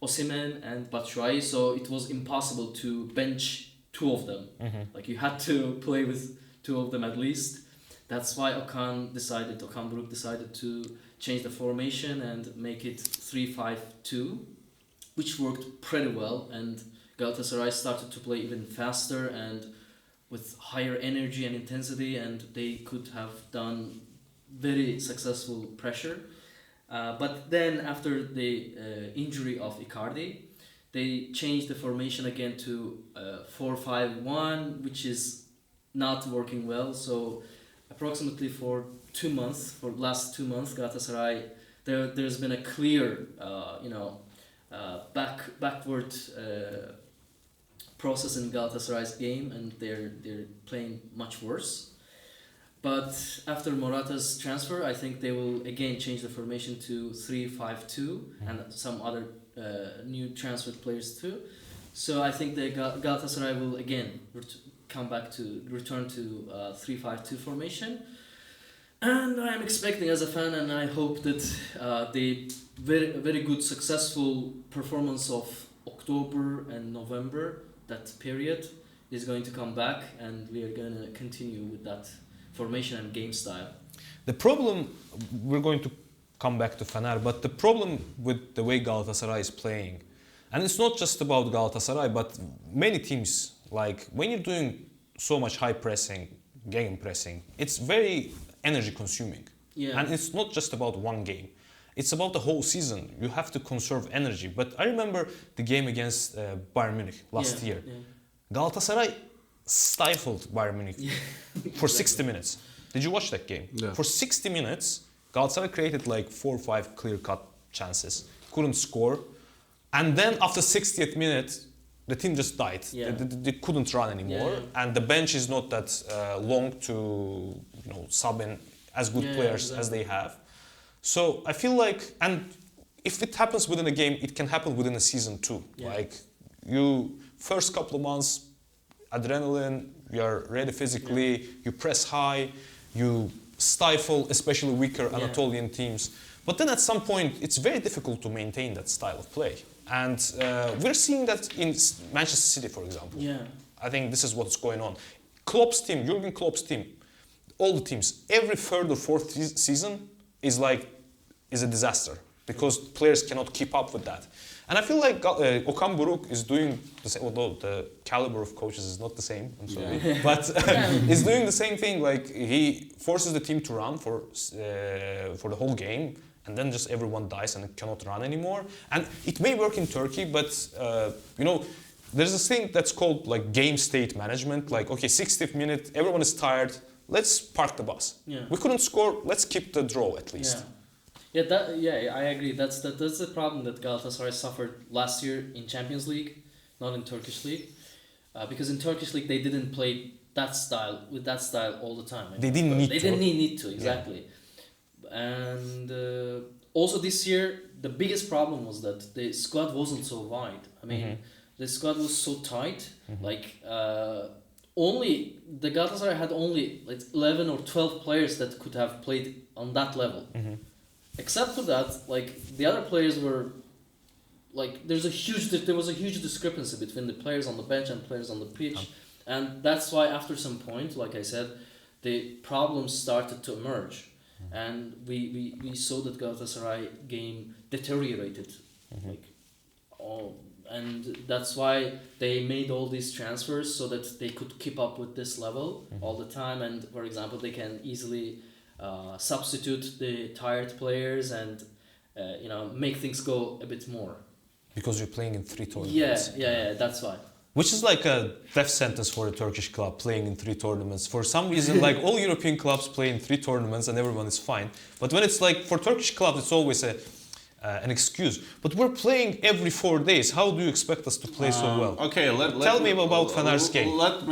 Speaker 1: Osimhen and Batshuayi, so it was impossible to bench 2 of them. Like you had to play with 2 of them at least. That's why Okan Buruk decided to change the formation and make it 3-5-2, which worked pretty well, and Galatasaray started to play even faster and with higher energy and intensity, and they could have done very successful pressure. But then after the injury of Icardi, they changed the formation again to 4-5-1, which is not working well. So approximately for 2 months, for last 2 months, Galatasaray, there's been a clear, backward process in Galatasaray's game, and they're playing much worse. But after Morata's transfer, I think they will again change the formation to 3-5-2 and some other new transferred players too. So I think the Galatasaray will again return to 3-5-2 formation. And I am expecting as a fan, and I hope that the very good successful performance of October and November, that period, is going to come back, and we are going to continue with that formation and game style.
Speaker 2: The problem, we're going to come back to Fener, but the problem with the way Galatasaray is playing, and it's not just about Galatasaray, but many teams, like when you're doing so much high pressing, game pressing, it's very energy consuming.
Speaker 1: Yeah.
Speaker 2: And it's not just about one game. It's about the whole season. You have to conserve energy. But I remember the game against Bayern Munich last year.
Speaker 1: Yeah.
Speaker 2: Galatasaray stifled Bayern Munich for 60 minutes. Did you watch that game?
Speaker 3: Yeah.
Speaker 2: For 60 minutes, Galatasaray created like 4 or 5 clear-cut chances. Couldn't score. And then after 60th minute, the team just died.
Speaker 1: Yeah.
Speaker 2: They couldn't run anymore.
Speaker 1: Yeah.
Speaker 2: And the bench is not that long to sub in as good players as they have. So I feel like, and if it happens within a game, it can happen within a season too.
Speaker 1: Yeah.
Speaker 2: Like you first couple of months, adrenaline, you're ready physically, you press high, you stifle especially weaker Anatolian teams. But then at some point, it's very difficult to maintain that style of play. And we're seeing that in Manchester City, for example.
Speaker 1: Yeah.
Speaker 2: I think this is what's going on. Klopp's team, Jurgen Klopp's team, all the teams, every third or fourth season is a disaster because players cannot keep up with that. And I feel like Okan Buruk is doing the same, although the caliber of coaches is not the same, I'm sorry, but he's doing the same thing. Like he forces the team to run for the whole game, and then just everyone dies and cannot run anymore. And it may work in Turkey, but there's this thing that's called like game state management. Like, okay, 60th minute, everyone is tired. Let's park the bus.
Speaker 1: Yeah.
Speaker 2: We couldn't score. Let's keep the draw at least.
Speaker 1: I agree. That's the problem that Galatasaray suffered last year in Champions League, not in Turkish League, because in Turkish League they didn't play that style all the time.
Speaker 2: They didn't need to.
Speaker 1: They didn't need to exactly, and also this year the biggest problem was that the squad wasn't so wide. I mean, the squad was so tight. Like only the Galatasaray had only like 11 or 12 players that could have played on that level. Except for that, like the other players were, like there was a huge discrepancy between the players on the bench and players on the pitch, and that's why after some point, like I said, the problems started to emerge, and we saw that Galatasaray game deteriorated, and that's why they made all these transfers so that they could keep up with this level all the time, and for example, they can easily substitute the tired players and make things go a bit more.
Speaker 2: Because you're playing in 3 tournaments.
Speaker 1: Yeah, that's why.
Speaker 2: Which is like a death sentence for a Turkish club, playing in 3 tournaments. For some reason, like all European clubs play in 3 tournaments and everyone is fine. But when it's like, for Turkish clubs, it's always an excuse. But we're playing every 4 days. How do you expect us to play so well?
Speaker 3: Okay,
Speaker 2: tell me about Fener's game.
Speaker 3: Let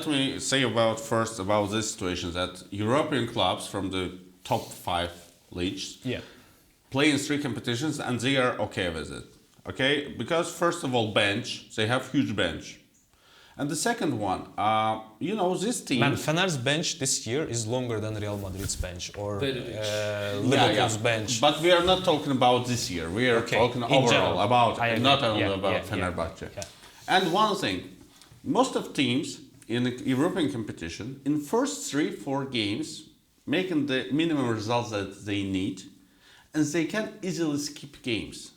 Speaker 3: me say first about this situation that European clubs from the top 5 leagues play in 3 competitions and they are okay with it. Okay, because first of all, they have huge bench. And the second one, this team...
Speaker 2: Man, Fener's bench this year is longer than Real Madrid's bench or Liverpool's bench.
Speaker 3: But we are not talking about this year. We are talking overall about Fenerbahçe.
Speaker 2: Yeah.
Speaker 3: And one thing, most of teams in the European competition, in first 3-4 games, making the minimum results that they need, and they can easily skip games.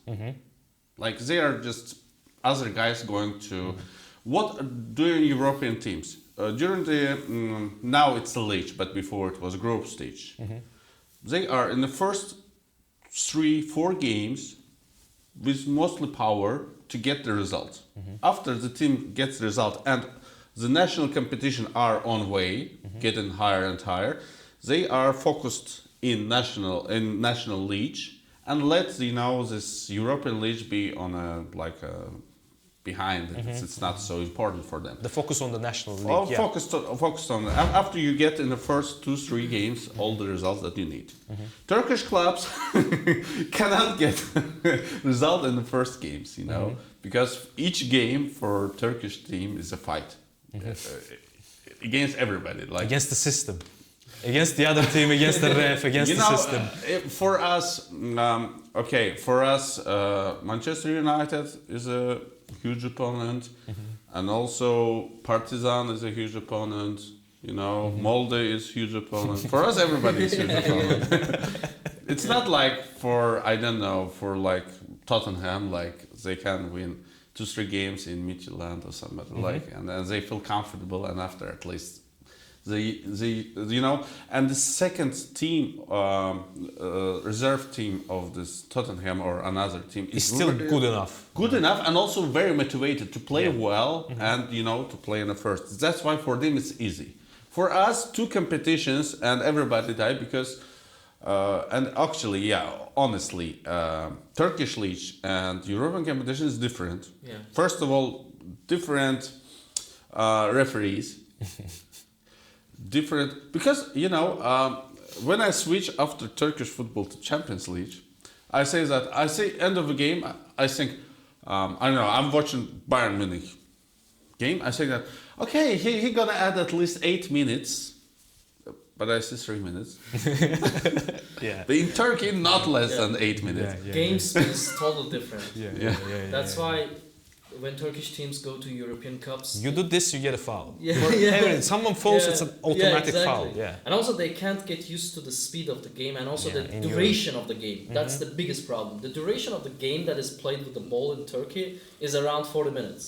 Speaker 3: Like they are just other guys going to... What do European teams? During the... now it's the league, but before it was group stage. They are in the first 3, 4 games with mostly power to get the result. After the team gets the result and the national competition are on way, getting higher and higher, they are focused in national league and let this European league be on a behind. It's not so important for them.
Speaker 2: The focus on the national league.
Speaker 3: Focused on after you get in the first 2-3 games all the results that you need. Turkish clubs cannot get result in the first games, because each game for Turkish team is a fight against everybody,
Speaker 2: against the system, against the other team, against the ref, against the system.
Speaker 3: For us, Manchester United is a huge opponent, and also Partizan is a huge opponent. Molde is huge opponent. For us, everybody is huge opponent. It's not like for Tottenham, they can win 2-3 games in Midtjylland or something and then they feel comfortable, and after at least they and the second team, reserve team of this Tottenham or another team
Speaker 2: is still good enough.
Speaker 3: Good enough, and also very motivated to play well and to play in the first. That's why for them it's easy. For us, 2 competitions and everybody died because. And actually, honestly, Turkish league and European competition is different.
Speaker 1: Yeah.
Speaker 3: First of all, different referees. Different, because when I switch after Turkish football to Champions League, I say end of the game, I think I don't know, I'm watching Bayern Munich game, I say that okay, he gonna add at least 8 minutes, but I say 3 minutes. But in Turkey, not less than 8 minutes.
Speaker 1: Game speed is totally different. That's
Speaker 2: why
Speaker 1: why when Turkish teams go to European Cups,
Speaker 2: you do this, you get a foul. Someone
Speaker 1: Yeah.
Speaker 2: falls, it's an automatic foul.
Speaker 1: And also they can't get used to the speed of the game and also the
Speaker 2: in
Speaker 1: duration of the game. That's the biggest problem. The duration of the game that is played with the ball in Turkey is around 40 minutes.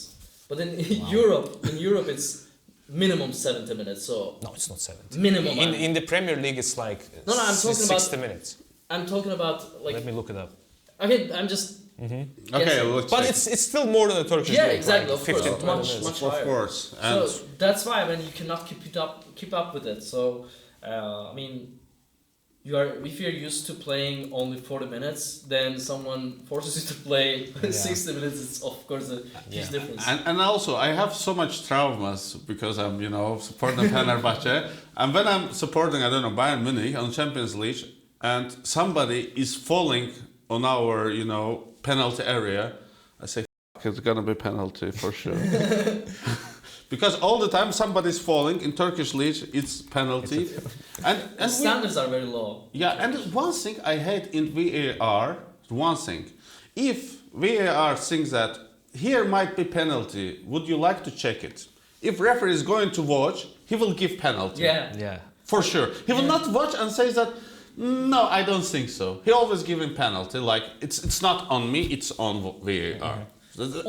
Speaker 1: But in Europe it's minimum 70 minutes. So
Speaker 2: no, it's not 70.
Speaker 1: Minimum.
Speaker 2: In the Premier League, it's like
Speaker 1: I'm talking
Speaker 2: 60 minutes.
Speaker 1: I'm talking about
Speaker 2: Let me look it up.
Speaker 1: Okay, I'm just.
Speaker 3: Okay, let's
Speaker 2: But
Speaker 3: check.
Speaker 2: it's still more than the Turkish league.
Speaker 1: Exactly.
Speaker 2: Like
Speaker 1: Of
Speaker 2: 15,
Speaker 1: course,
Speaker 2: 20
Speaker 1: much
Speaker 2: minutes.
Speaker 1: higher.
Speaker 3: Of course, and
Speaker 1: So that's why you cannot keep up with it. So if you're used to playing only 40 minutes, then someone forces you to play 60 minutes. It's of course a huge difference.
Speaker 3: And also, I have so much traumas because I'm, supporting Fenerbahçe. And when I'm supporting, Bayern Munich on Champions League, and somebody is falling on our, penalty area, I say, it's gonna be penalty for sure. Because all the time somebody's falling in Turkish league, it's penalty. And
Speaker 1: the standards are very low.
Speaker 3: Yeah, and one thing I hate in VAR, if VAR thinks that here might be penalty, would you like to check it? If referee is going to watch, he will give penalty.
Speaker 2: Yeah.
Speaker 3: For sure. He will not watch and say that, no, I don't think so. He always giving penalty, like it's not on me, it's on VAR.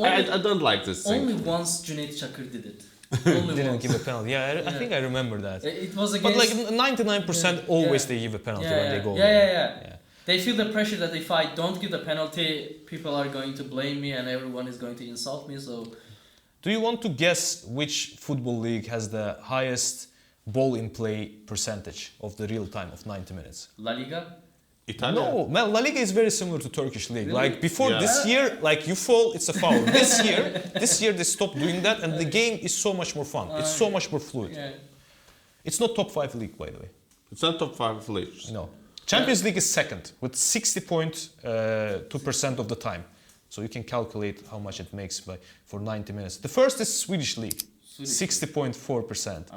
Speaker 3: I don't like this thing.
Speaker 1: Only once Cüneyt Çakır did it. Only
Speaker 2: Didn't
Speaker 1: once.
Speaker 2: give a penalty. I think I remember that.
Speaker 1: It was
Speaker 2: But
Speaker 1: against.
Speaker 2: like 99% always they give a penalty when they go.
Speaker 1: Yeah. They feel the pressure that if I don't give the penalty, people are going to blame me and everyone is going to insult me. So,
Speaker 2: do you want to guess which football league has the highest ball in play percentage of the real time of 90 minutes?
Speaker 1: La Liga.
Speaker 3: Italia?
Speaker 2: No, La Liga is very similar to Turkish league.
Speaker 1: Really?
Speaker 2: Like before this year, like you fall, it's a foul. This year they stopped doing that, and the game is so much more fun. It's so much more fluid.
Speaker 1: Yeah.
Speaker 2: It's not top 5 league, by the way.
Speaker 3: It's not top 5 leagues.
Speaker 2: No. Champions League is second with 60.2% of the time. So you can calculate how much it makes for 90 minutes. The first is Swedish league, 60.4%.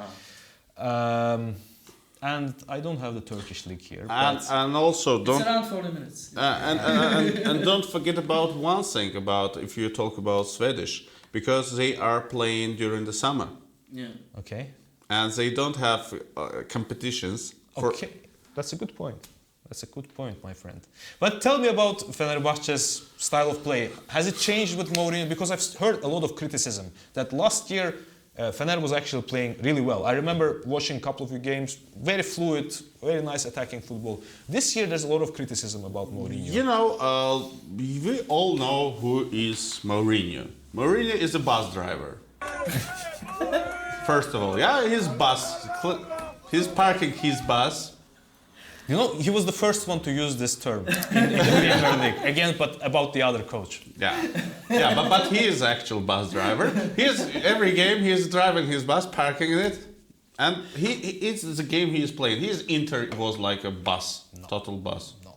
Speaker 2: And I don't have the Turkish league here.
Speaker 3: And also
Speaker 1: It's around 40 minutes.
Speaker 3: and don't forget about one thing about if you talk about Swedish, because they are playing during the summer.
Speaker 1: Yeah.
Speaker 2: Okay.
Speaker 3: And they don't have competitions.
Speaker 2: Okay, that's a good point. That's a good point, my friend. But tell me about Fenerbahçe's style of play. Has it changed with Mourinho? Because I've heard a lot of criticism that last year Fener was actually playing really well. I remember watching a couple of your games, very fluid, very nice attacking football. This year there's a lot of criticism about Mourinho.
Speaker 3: You know, we all know who is Mourinho. Mourinho is a bus driver. First of all, yeah, his bus, he's parking his bus.
Speaker 2: You know, he was the first one to use this term in the Premier League. Again, but about the other coach.
Speaker 3: Yeah, but he is actual bus driver. Every game he's driving his bus, parking it, and it's the game he is playing. His Inter was like a bus, total bus.
Speaker 2: No.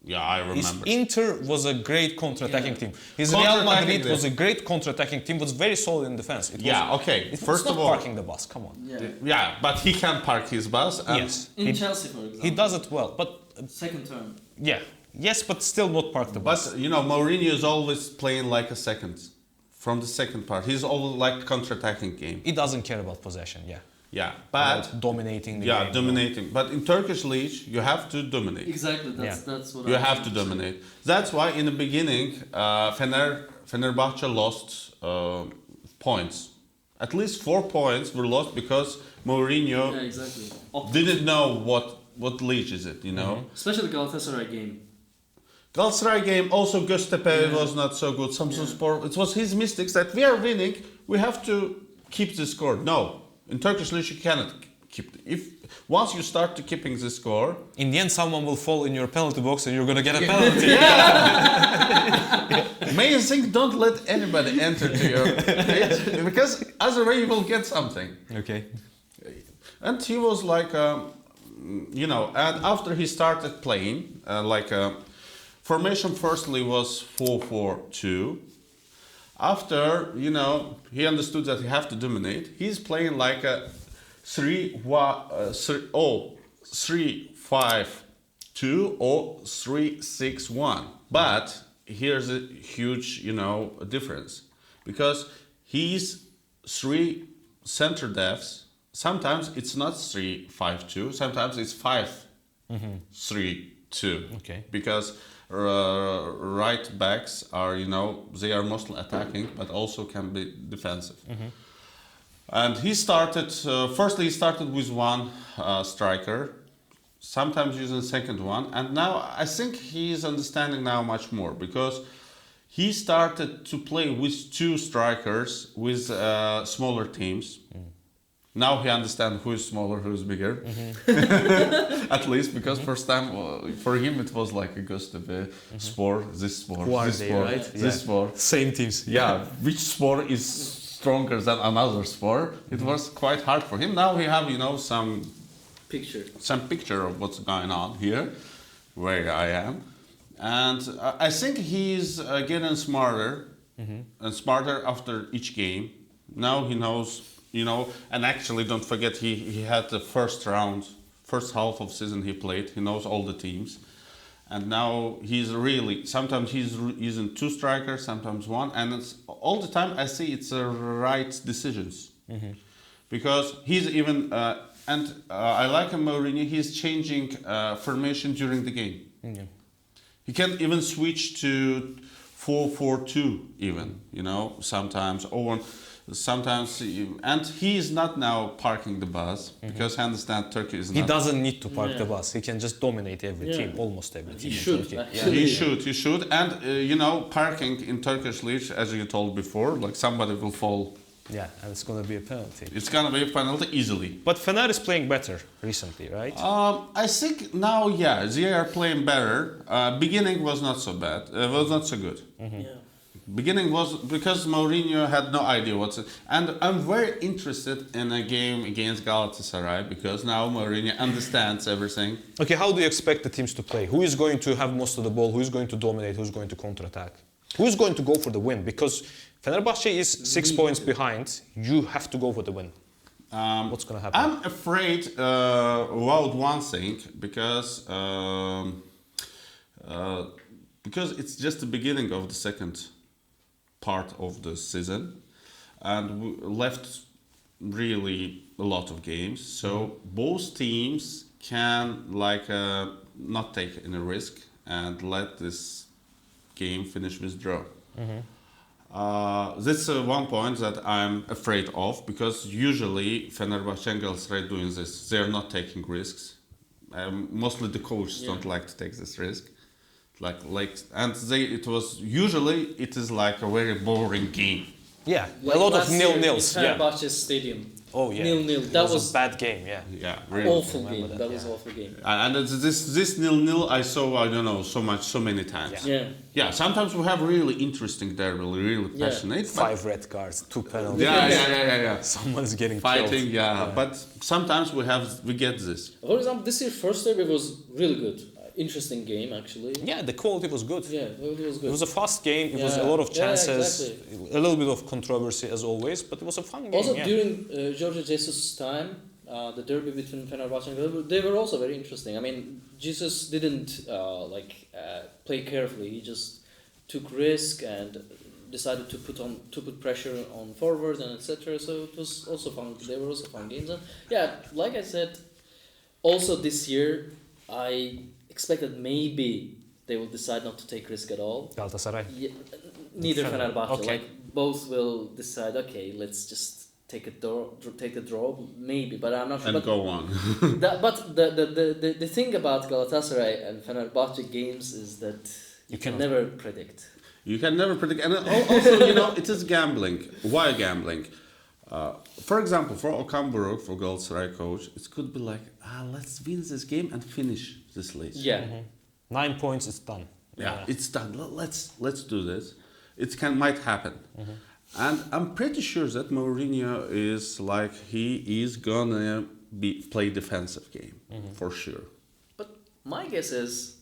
Speaker 3: Yeah, I remember.
Speaker 2: His Inter was a great counter-attacking team. His Real Madrid was a great counter-attacking team. Was very solid in defense.
Speaker 3: First of all,
Speaker 2: parking the bus. Come on.
Speaker 3: Yeah, but he can park his bus. And
Speaker 2: Yes.
Speaker 1: In Chelsea, for example.
Speaker 2: He does it well, but
Speaker 1: Second term.
Speaker 2: yeah, yes, but still not park the bus.
Speaker 3: But you know, Mourinho is always playing like a second, from the second part. He's always like counter-attacking game.
Speaker 2: He doesn't care about possession. Yeah.
Speaker 3: Yeah, but
Speaker 2: About dominating the game.
Speaker 3: dominating. But in Turkish league, you have to dominate.
Speaker 1: Exactly, that's what
Speaker 3: You
Speaker 1: I
Speaker 3: have to dominate. That's why in the beginning, Fenerbahçe lost points. At least 4 points were lost because Mourinho
Speaker 1: Yeah, exactly.
Speaker 3: didn't know what league is it, you know.
Speaker 1: Especially the Galatasaray game.
Speaker 3: Galatasaray game, also Göztepe
Speaker 1: Yeah.
Speaker 3: was not so good. Samsun
Speaker 1: Yeah.
Speaker 3: Spor, it was his mistakes that we are winning, we have to keep the score. No, in Turkish league you cannot keep. Once you start to keeping the score,
Speaker 2: In the end, someone will fall in your penalty box and you're gonna get a penalty.
Speaker 3: main thing, don't let anybody enter to your pitch because other way you will get something.
Speaker 2: Okay.
Speaker 3: And he was like, you know, and after he started playing, formation firstly was 4-4-2. After, you know, he understood that he have to dominate. He's playing like a 3-5-2 or 3-6-1. But here's a huge, you know, difference because he's 3 center depths. Sometimes it's not 3-5-2. Sometimes it's 5-3-2.
Speaker 2: Okay.
Speaker 3: Because right backs are, you know, they are mostly attacking, but also can be defensive. And he started. Firstly, he started with one striker. Sometimes using second one, and now I think he is understanding now much more because he started to play with 2 strikers with smaller teams. Now he understands who is smaller, who is bigger. At least because first time for him it was like a Göztepe, Spor, this Spor,
Speaker 2: Who are
Speaker 3: this
Speaker 2: they,
Speaker 3: Spor,
Speaker 2: right?
Speaker 3: this Spor.
Speaker 2: Same teams.
Speaker 3: Yeah, which Spor is stronger than another Spor? It was quite hard for him. Now we have, you know, some picture of what's going on here, where I am, and I think he's getting smarter and smarter after each game. Now he knows, you know, and actually don't forget he had the first half of season he played. He knows all the teams, and now he's really sometimes he's using 2 strikers, sometimes 1, and it's all the time I see it's right decisions because he's even. I like Mourinho. He's changing formation during the game. He can even switch to 4-4-2 even, you know, sometimes. And he is not now parking the bus because I understand Turkey is not.
Speaker 2: He doesn't need to park the bus. He can just dominate every team, almost every team.
Speaker 1: He should.
Speaker 3: He should. And, you know, parking in Turkish league, as you told before, like somebody will fall.
Speaker 2: Yeah, and it's going to be a penalty.
Speaker 3: It's going to be a penalty easily.
Speaker 2: But Fener is playing better recently, right?
Speaker 3: I think now, yeah, they are playing better. Beginning was not so bad. Was not so good. Beginning was because Mourinho had no idea what's it. And I'm very interested in a game against Galatasaray because now Mourinho understands everything.
Speaker 2: Okay, how do you expect the teams to play? Who is going to have most of the ball? Who is going to dominate? Who's going to counterattack? Who's going to go for the win? Because Fenerbahçe is 6 points behind. You have to go for the win. What's going to happen?
Speaker 3: I'm afraid about one thing because it's just the beginning of the second part of the season, and we left really a lot of games. So both teams can not take any risk and let this game finish with draw. That's one point that I'm afraid of, because usually Fenerbahçe and Galatasaray doing this, they're not taking risks. Mostly the coaches don't like to take this risk. And it is like a very boring game.
Speaker 2: Yeah,
Speaker 1: Like
Speaker 2: a lot of
Speaker 1: last year in
Speaker 2: nil-nils. Yeah.
Speaker 1: Fenerbahçe Stadium.
Speaker 2: Oh yeah.
Speaker 1: 0-0.
Speaker 2: That
Speaker 1: That
Speaker 2: was a bad game. Yeah.
Speaker 3: Yeah, really.
Speaker 1: awful
Speaker 2: remember
Speaker 1: game.
Speaker 2: that,
Speaker 1: That was
Speaker 2: yeah.
Speaker 1: awful game.
Speaker 3: And this 0-0 I saw, I don't know, so many times.
Speaker 1: Yeah.
Speaker 3: Yeah, sometimes we have really interesting derby, really
Speaker 1: Yeah.
Speaker 3: passionate. but-
Speaker 2: 5 red cards, 2 penalties.
Speaker 3: Yeah.
Speaker 2: Someone's getting
Speaker 3: Fighting,
Speaker 2: killed.
Speaker 3: yeah. But sometimes we get this.
Speaker 1: For example, this year first derby was really good. Interesting game actually.
Speaker 2: Yeah, the quality was good.
Speaker 1: Yeah, it was
Speaker 2: It
Speaker 1: good.
Speaker 2: was a fast game. It was a
Speaker 1: Yeah.
Speaker 2: lot of
Speaker 1: Yeah,
Speaker 2: chances,
Speaker 1: exactly.
Speaker 2: a little bit of controversy as always, but it was a fun game.
Speaker 1: Also
Speaker 2: yeah.
Speaker 1: during Jorge Jesus' time, the derby between Fenerbahçe and Galatasaray, they were also very interesting. I mean, Jesus didn't play carefully. He just took risk and decided to put pressure on forward and etc. So it was also fun. They were also fun games. And yeah, like I said, also this year I expected maybe they will decide not to take risk at all.
Speaker 2: Galatasaray.
Speaker 1: Yeah, neither Fenerbahçe.
Speaker 2: Okay.
Speaker 1: Like both will decide. Okay, let's just take a draw, maybe. But I'm not sure.
Speaker 3: And
Speaker 1: But,
Speaker 3: go on.
Speaker 1: but the thing about Galatasaray and Fenerbahçe games is that you can
Speaker 2: cannot.
Speaker 1: never predict.
Speaker 3: You can never predict. And also, it is gambling. Why gambling? For example, for Okan Buruk, for Galatasaray coach, it could be like, let's win this game and finish this list.
Speaker 1: Yeah.
Speaker 2: 9 points, it's done.
Speaker 3: Yeah, it's done. Let's do this. Might happen. And I'm pretty sure that Mourinho is like, he is gonna play defensive game for sure.
Speaker 1: But my guess is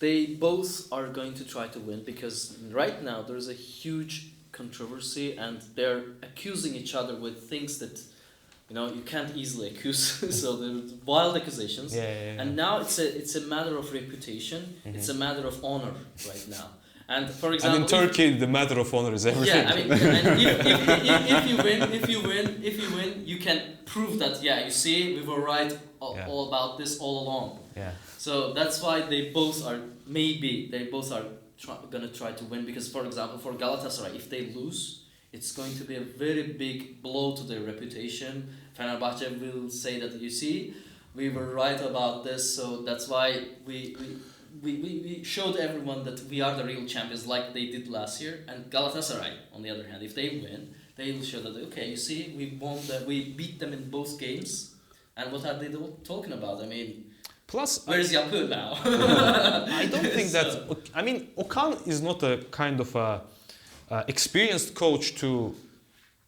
Speaker 1: they both are going to try to win because right now there is a huge controversy and they're accusing each other with things that you can't easily accuse. So there's wild accusations.
Speaker 2: Yeah.
Speaker 1: And now it's a matter of reputation. It's a matter of honor right now. And for
Speaker 2: And
Speaker 1: example,
Speaker 2: in Turkey, the matter of honor is everything.
Speaker 1: yeah, I mean, and if you win, you can prove that. Yeah, you see, we were right all about this all along.
Speaker 2: Yeah.
Speaker 1: So that's why they both are gonna try to win because, for example, for Galatasaray, if they lose, it's going to be a very big blow to their reputation. Fenerbahçe will say that you see, we were right about this, so that's why we showed everyone that we are the real champions, like they did last year. And Galatasaray, on the other hand, if they win, they will show that okay, you see, we beat them in both games, and what are they talking about? I mean.
Speaker 2: Plus,
Speaker 1: Where's Yapı now?
Speaker 2: I don't think that. I mean, Okan is not a kind of a experienced coach to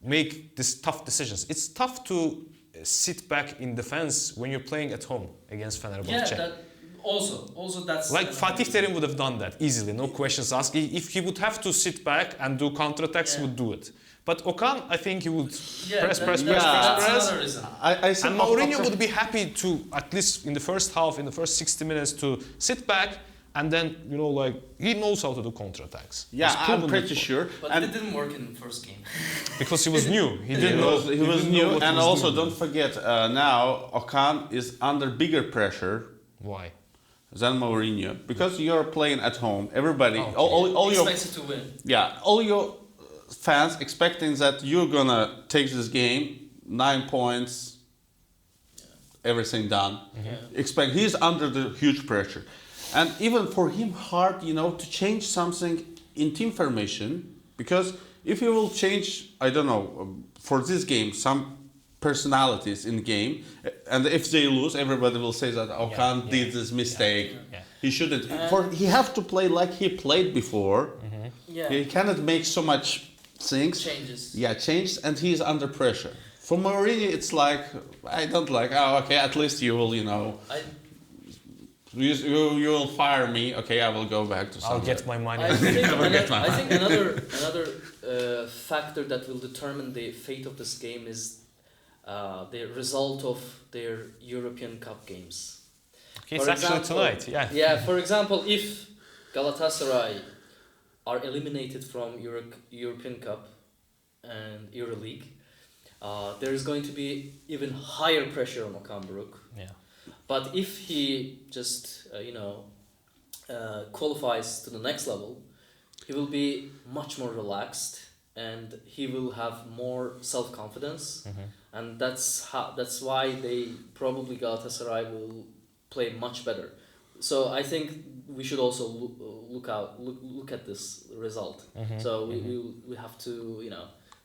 Speaker 2: make these tough decisions. It's tough to sit back in defense when you're playing at home against Fenerbahçe.
Speaker 1: Yeah, that also that's
Speaker 2: like Fatih Terim would have done that easily, no questions asked. If he would have to sit back and do counterattacks, he would do it. But Okan, I think he would press.
Speaker 1: That's another reason.
Speaker 3: I see
Speaker 2: And Mourinho would be happy to, at least in the first half, in the first 60 minutes, to sit back and then, he knows how to do counterattacks.
Speaker 3: Yeah,
Speaker 2: He's
Speaker 3: I'm
Speaker 2: proven
Speaker 3: pretty
Speaker 2: it
Speaker 3: sure.
Speaker 1: But
Speaker 3: And
Speaker 1: it didn't work in the first game.
Speaker 2: because he was new. He
Speaker 3: he
Speaker 2: didn't know.
Speaker 3: was, he was
Speaker 2: didn't know
Speaker 3: new,
Speaker 2: what he
Speaker 3: and
Speaker 2: was
Speaker 3: also
Speaker 2: doing.
Speaker 3: don't forget, now Okan is under bigger pressure
Speaker 2: Why?
Speaker 3: than Mourinho because you're playing at home. Everybody,
Speaker 2: Okay.
Speaker 3: all your
Speaker 1: Expected to win.
Speaker 3: all your fans expecting that you're gonna take this game, 9 points, everything done.
Speaker 1: Yeah.
Speaker 3: He's under the huge pressure, and even for him hard, to change something in team formation because if you will change, I don't know, for this game some personalities in game, and if they lose, everybody will say that Okan did this mistake.
Speaker 2: Yeah.
Speaker 3: He shouldn't. He have to play like he played before.
Speaker 1: Yeah.
Speaker 3: He cannot make so much things.
Speaker 1: Changes.
Speaker 3: Yeah, changes, and he's under pressure. For Mourinho, it's like I don't like. Oh, okay, at least you will, you will fire me. Okay, I will go back to.
Speaker 2: I'll get my money.
Speaker 1: I think another factor that will determine the fate of this game is the result of their European Cup games.
Speaker 2: Okay, it's
Speaker 1: For
Speaker 2: actually
Speaker 1: example-
Speaker 2: tonight. Yeah.
Speaker 1: Yeah, for example, if Galatasaray are eliminated from European Cup and EuroLeague, there is going to be even higher pressure on Okan Buruk.
Speaker 2: Yeah.
Speaker 1: But if he just qualifies to the next level, he will be much more relaxed and he will have more self-confidence, and that's why they probably Galatasaray will play much better. So I think we should also look at this result. So we have to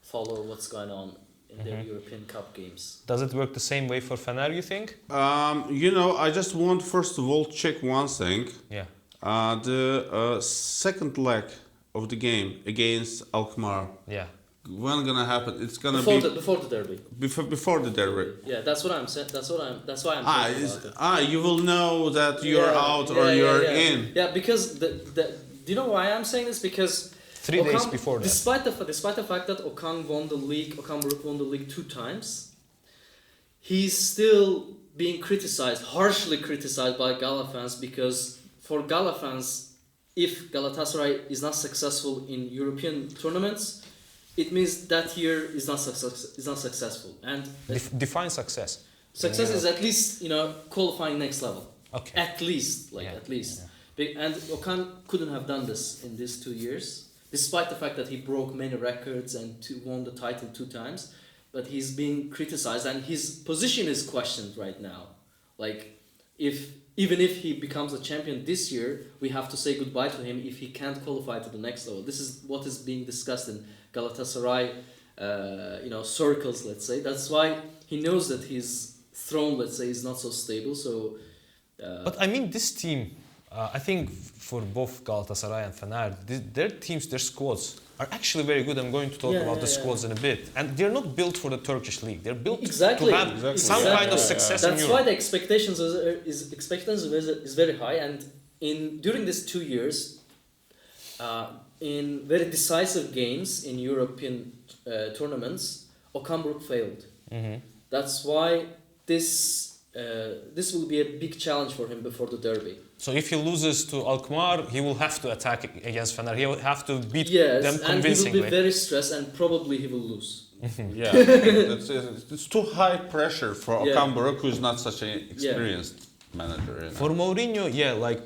Speaker 1: follow what's going on in the European Cup games.
Speaker 2: Does it work the same way for Fener, you think?
Speaker 3: I just want first of all check one thing.
Speaker 2: Yeah.
Speaker 3: The second leg of the game against Alkmaar.
Speaker 2: Yeah.
Speaker 3: When gonna happen? It's gonna
Speaker 1: before the derby.
Speaker 3: Before the derby.
Speaker 1: Yeah, that's what I'm saying. That's why I'm talking about it.
Speaker 3: You will know that you're out or you're in.
Speaker 1: Yeah, because do you know why I'm saying this? Because
Speaker 2: 3 days before that.
Speaker 1: Despite the fact that Okan Buruk won the league 2 times, he's still being harshly criticized by Gala fans, because for Gala fans, if Galatasaray is not successful in European tournaments, it means that year is not successful. And
Speaker 2: define success.
Speaker 1: Success is at least qualifying next level.
Speaker 2: Okay.
Speaker 1: At least. And Okan couldn't have done this in these 2 years, despite the fact that he broke many records and won the title 2 times. But he's being criticized and his position is questioned right now. Like, even if he becomes a champion this year, we have to say goodbye to him if he can't qualify to the next level. This is what is being discussed in Galatasaray, circles, let's say. That's why he knows that his throne, let's say, is not so stable. So,
Speaker 2: but I mean, this team, I think for both Galatasaray and Fener, their teams, their squads are actually very good. I'm going to talk about the squads in a bit. And they're not built for the Turkish league. They're built to have some kind of success in Europe.
Speaker 1: That's why the expectations is very high. And during these 2 years, in very decisive games in European tournaments, Okan Buruk failed. That's why this will be a big challenge for him before the derby.
Speaker 2: So if he loses to Alkmaar, he will have to attack against Fener. He will have to beat them convincingly.
Speaker 1: And he will be very stressed and probably he will lose.
Speaker 3: It's too high pressure for Okan Buruk, who's not such an experienced manager.
Speaker 2: For Mourinho,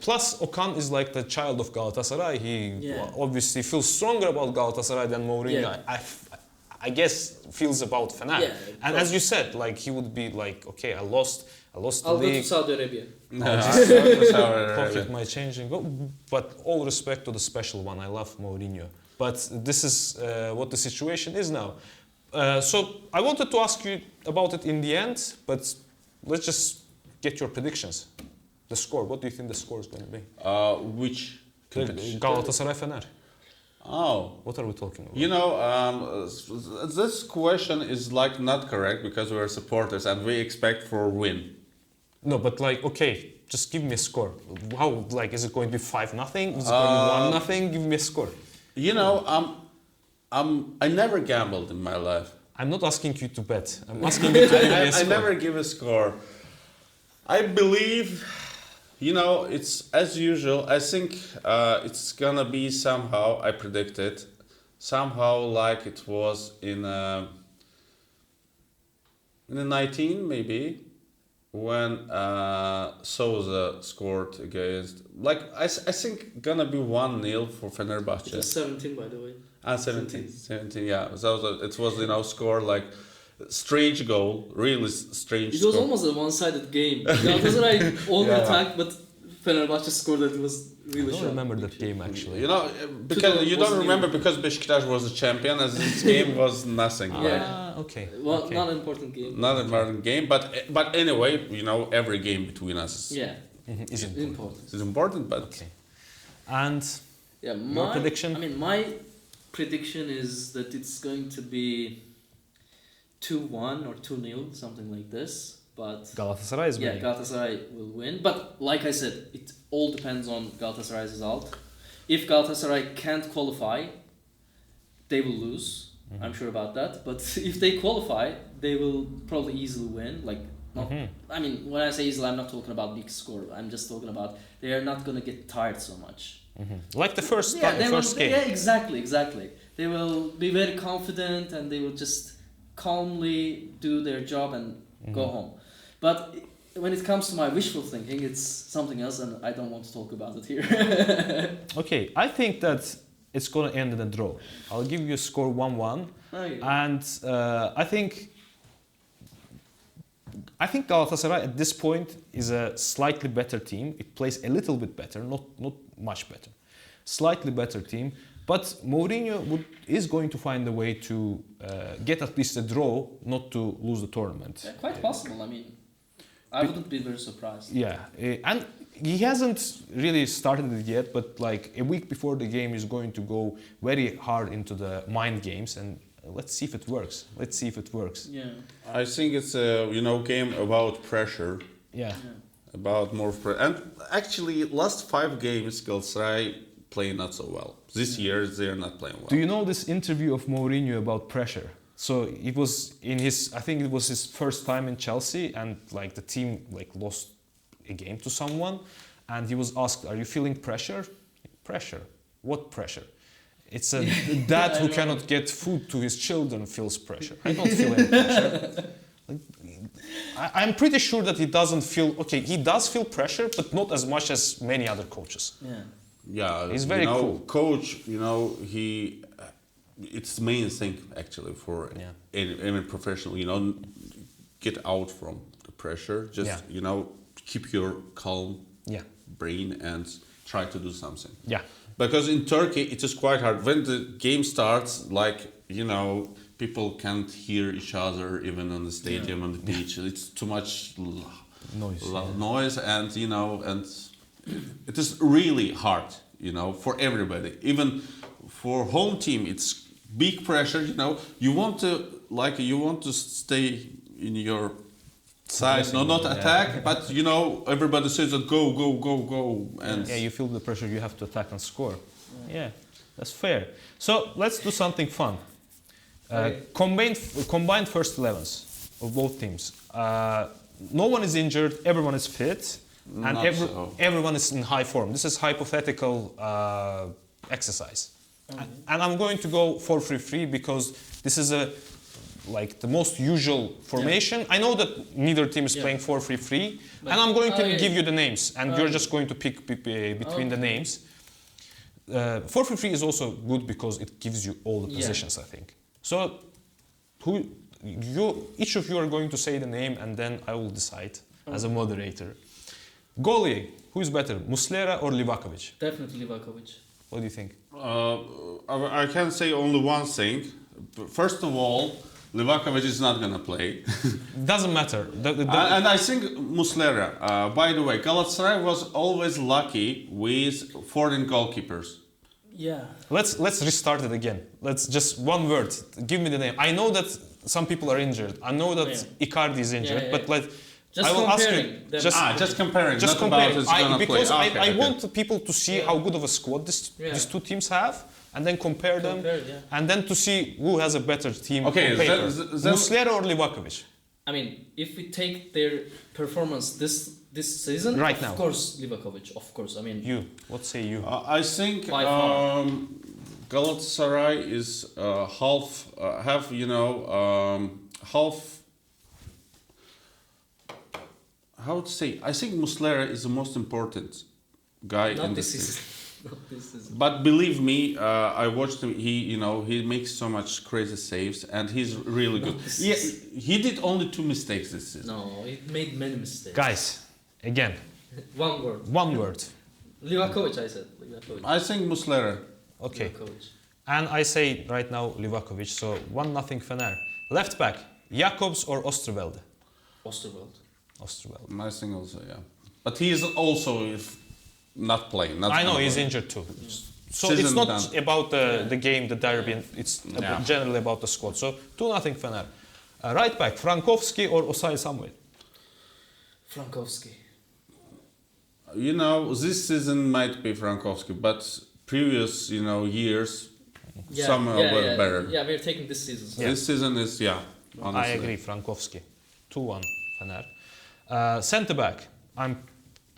Speaker 2: plus Okan is like the child of Galatasaray. He obviously feels stronger about Galatasaray than Mourinho. I guess feels about Fener. And as you said, he would be like, okay, I lost the
Speaker 1: I'll
Speaker 2: league.
Speaker 1: go to Saudi Arabia.
Speaker 2: Pocket might change and go. But all respect to the special one, I love Mourinho. But this is what the situation is now. So I wanted to ask you about it in the end, but let's just get your predictions. The score, what do you think the score is going to be?
Speaker 3: Which?
Speaker 2: Galatasaray Fener.
Speaker 3: Oh.
Speaker 2: What are we talking about?
Speaker 3: This question is not correct because we are supporters and we expect for a win.
Speaker 2: No, but okay, just give me a score. How, is it going to be 5-0? Is it going to be 1-0? Give me a score.
Speaker 3: I never gambled in my life.
Speaker 2: I'm not asking you to bet. I'm asking you to give me a score.
Speaker 3: I never give a score. I believe, it's as usual. I think it's gonna be somehow, I predict it, somehow like it was in the 19 maybe, when Souza scored against, I think gonna be 1-0 for Fenerbahçe.
Speaker 1: It was 17, by the way.
Speaker 3: 17, yeah. So it was, score strange goal, really strange.
Speaker 1: It was almost a one-sided game. Galatasaray attacked, but Fenerbahçe scored. It was really.
Speaker 2: I don't remember that game actually.
Speaker 3: Because you don't remember because Beşiktaş was the champion, as this game was nothing.
Speaker 2: Okay.
Speaker 1: Well, not an important game.
Speaker 3: Not an important game, but anyway, every game between us
Speaker 1: is important.
Speaker 3: It's important, but
Speaker 2: okay. And
Speaker 1: my
Speaker 2: prediction.
Speaker 1: I mean, my prediction is that it's going to be 2-1 or 2-0, something like this. But
Speaker 2: Galatasaray is winning.
Speaker 1: Galatasaray will win. But like I said, it all depends on Galatasaray's result. If Galatasaray can't qualify, they will lose. I'm sure about that. But if they qualify, they will probably easily win. I mean, when I say easily, I'm not talking about big score. I'm just talking about they are not going to get tired so much.
Speaker 2: Like the first game.
Speaker 1: Yeah, exactly. They will be very confident and they will just calmly do their job and go home. But when it comes to my wishful thinking, it's something else and I don't want to talk about it here.
Speaker 2: Okay, I think that it's going to end in a draw. I'll give you a score 1-1.
Speaker 1: Okay.
Speaker 2: And I think Galatasaray at this point is a slightly better team. It plays a little bit better, not much better. Slightly better team. But Mourinho is going to find a way to get at least a draw, not to lose the tournament.
Speaker 1: Yeah, quite possible. I mean, I wouldn't be very surprised.
Speaker 2: Yeah, and he hasn't really started it yet, but like a week before the game, he's going to go very hard into the mind games, and let's see if it works. Let's see if it works.
Speaker 1: Yeah.
Speaker 3: I think it's a game about pressure,
Speaker 2: Yeah.
Speaker 3: about more pressure. And actually, last 5 games, Galatasaray play not so well. This year, they're not playing well.
Speaker 2: Do you know this interview of Mourinho about pressure? So it was I think it was his first time in Chelsea, and like the team like lost a game to someone, and he was asked, "Are you feeling pressure?" Pressure? What pressure? It's a dad who cannot get food to his children feels pressure. I don't feel any pressure. I'm pretty sure that he doesn't feel. Okay, he does feel pressure, but not as much as many other coaches.
Speaker 1: Yeah.
Speaker 3: Yeah,
Speaker 2: He's very cool.
Speaker 3: Coach, it's the main thing actually for any professional. Get out from the pressure. Just keep your calm brain and try to do something.
Speaker 2: Yeah.
Speaker 3: Because in Turkey it is quite hard when the game starts. Like people can't hear each other even on the stadium on the beach. It's too much noise, and and it is really hard, for everybody. Even for home team, it's big pressure. You want to stay in your side, not attack, but everybody says that go, and
Speaker 2: you feel the pressure. You have to attack and score. Yeah, that's fair. So let's do something fun. Combined first 11s of both teams. No one is injured. Everyone is fit. And everyone is in high form. This is hypothetical exercise. And I'm going to go 4-3-3 because this is the most usual formation. I know that neither team is playing 4-3-3, and I'm going to give you the names, and you're just going to pick between the names. 4-3-3 is also good because it gives you all the positions, I think. So each of you are going to say the name, and then I will decide as a moderator. Goalie, who is better, Muslera or Livakovic?
Speaker 1: Definitely Livakovic.
Speaker 2: What do you think?
Speaker 3: I can say only one thing. First of all, Livakovic is not going to play.
Speaker 2: Doesn't matter.
Speaker 3: And I think Muslera. By the way, Galatasaray was always lucky with foreign goalkeepers.
Speaker 1: Yeah.
Speaker 2: Let's restart it again. Let's just one word. Give me the name. I know that some people are injured. I know that Icardi is injured, but
Speaker 1: just
Speaker 2: I will ask you.
Speaker 3: Just comparing.
Speaker 2: Just
Speaker 3: not
Speaker 2: comparing.
Speaker 3: About who's
Speaker 2: Because
Speaker 3: play.
Speaker 2: I want people to see how good of a squad these two teams have, and then compare them, and then to see who has a better team.
Speaker 3: Okay,
Speaker 2: on paper. Muslera or Livakovic?
Speaker 1: I mean, if we take their performance this season,
Speaker 2: right now,
Speaker 1: of course Livakovic. Of course, I mean.
Speaker 2: What say you?
Speaker 3: I think Galatasaray is half. How to say? I think Muslera is the most important guy in this season.
Speaker 1: Not this season.
Speaker 3: But believe me, I watched him. He makes so much crazy saves, and he's really good. He did only 2 mistakes this season.
Speaker 1: No, he made many mistakes.
Speaker 2: Guys, again. One word.
Speaker 1: Livakovic, I said. Livakovic.
Speaker 3: I think Muslera.
Speaker 2: Okay.
Speaker 1: Livakovic.
Speaker 2: And I say right now Livakovic. So 1-0 Fener. Left back, Jakobs or Osterwelde?
Speaker 1: Osterwelde.
Speaker 3: I think also, yeah. But he is also not playing.
Speaker 2: I know he's injured too. So it's not about the game, the derby. It's generally about the squad. So 2-0 Fener. Right back, Frankowski or Osayi Samuel?
Speaker 1: Frankowski.
Speaker 3: This season might be Frankowski, but previous, years, some were better.
Speaker 1: Yeah, we're taking this season. So.
Speaker 3: This season is, honestly.
Speaker 2: I agree, Frankowski. 2-1 Fener. Centre back,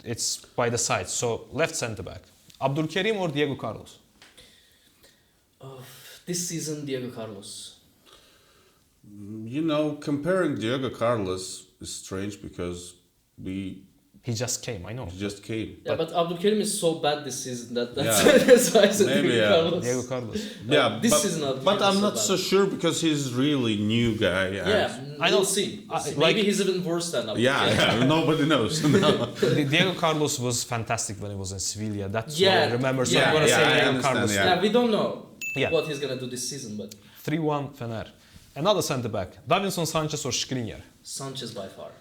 Speaker 2: it's by the side. So left centre back, Abdulkerim or Diego Carlos?
Speaker 1: This season, Diego Carlos.
Speaker 3: Comparing Diego Carlos is strange because we
Speaker 2: He just came, I know.
Speaker 3: He just came.
Speaker 1: Yeah, but Abdulkarim is so bad this season that's
Speaker 3: Yeah.
Speaker 1: that's why I said
Speaker 3: Maybe,
Speaker 1: Diego
Speaker 3: yeah.
Speaker 1: Carlos.
Speaker 2: Diego Carlos.
Speaker 3: Yeah,
Speaker 1: This
Speaker 3: but,
Speaker 1: season
Speaker 3: but I'm not
Speaker 1: bad.
Speaker 3: so sure because he's really new guy.
Speaker 1: Yeah,
Speaker 2: I
Speaker 1: we'll
Speaker 2: don't-
Speaker 1: see. We'll see.
Speaker 2: like-
Speaker 1: Maybe he's even worse than Abdulkarim.
Speaker 3: Yeah, nobody knows. No.
Speaker 2: Diego Carlos was fantastic when he was in Sevilla. That's
Speaker 1: Yeah,
Speaker 2: what I remember. So
Speaker 1: yeah,
Speaker 2: I'm gonna
Speaker 3: yeah,
Speaker 2: say
Speaker 3: I
Speaker 2: Diego
Speaker 3: understand,
Speaker 2: Carlos.
Speaker 3: yeah.
Speaker 1: Yeah, we don't know
Speaker 2: Yeah.
Speaker 1: what he's gonna do this season, but
Speaker 2: 3-1 Fener. Another centre back. Davinson Sanchez or Skriniar?
Speaker 1: Sanchez by far.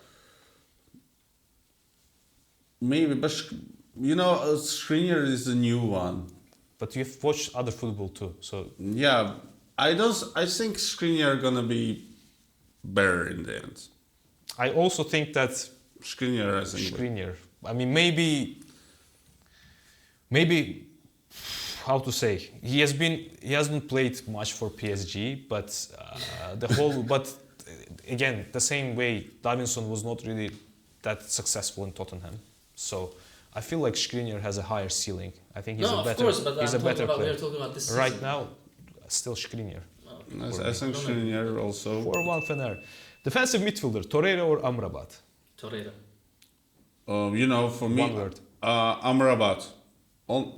Speaker 3: Maybe, but Skriniar is the new one.
Speaker 2: But you've watched other football too. So
Speaker 3: Yeah, I think Skriniar gonna be better in the end.
Speaker 2: I also think that
Speaker 3: Skriniar, I think.
Speaker 2: Skriniar. I mean, maybe, how to say? He hasn't played much for PSG, but but again, the same way Davinson was not really that successful in Tottenham. So I feel like Skriniar has a higher ceiling. I think he's
Speaker 1: No,
Speaker 2: a
Speaker 1: of
Speaker 2: better,
Speaker 1: course, but
Speaker 2: he's a
Speaker 1: I'm talking
Speaker 2: better
Speaker 1: about,
Speaker 2: player.
Speaker 1: we're talking about this
Speaker 2: Right
Speaker 1: season.
Speaker 2: now, still Skriniar.
Speaker 3: I think Skriniar also.
Speaker 2: 4-1 Fener. Defensive midfielder, Torreira or Amrabat?
Speaker 1: Torreira.
Speaker 3: For me,
Speaker 2: One word.
Speaker 3: Amrabat.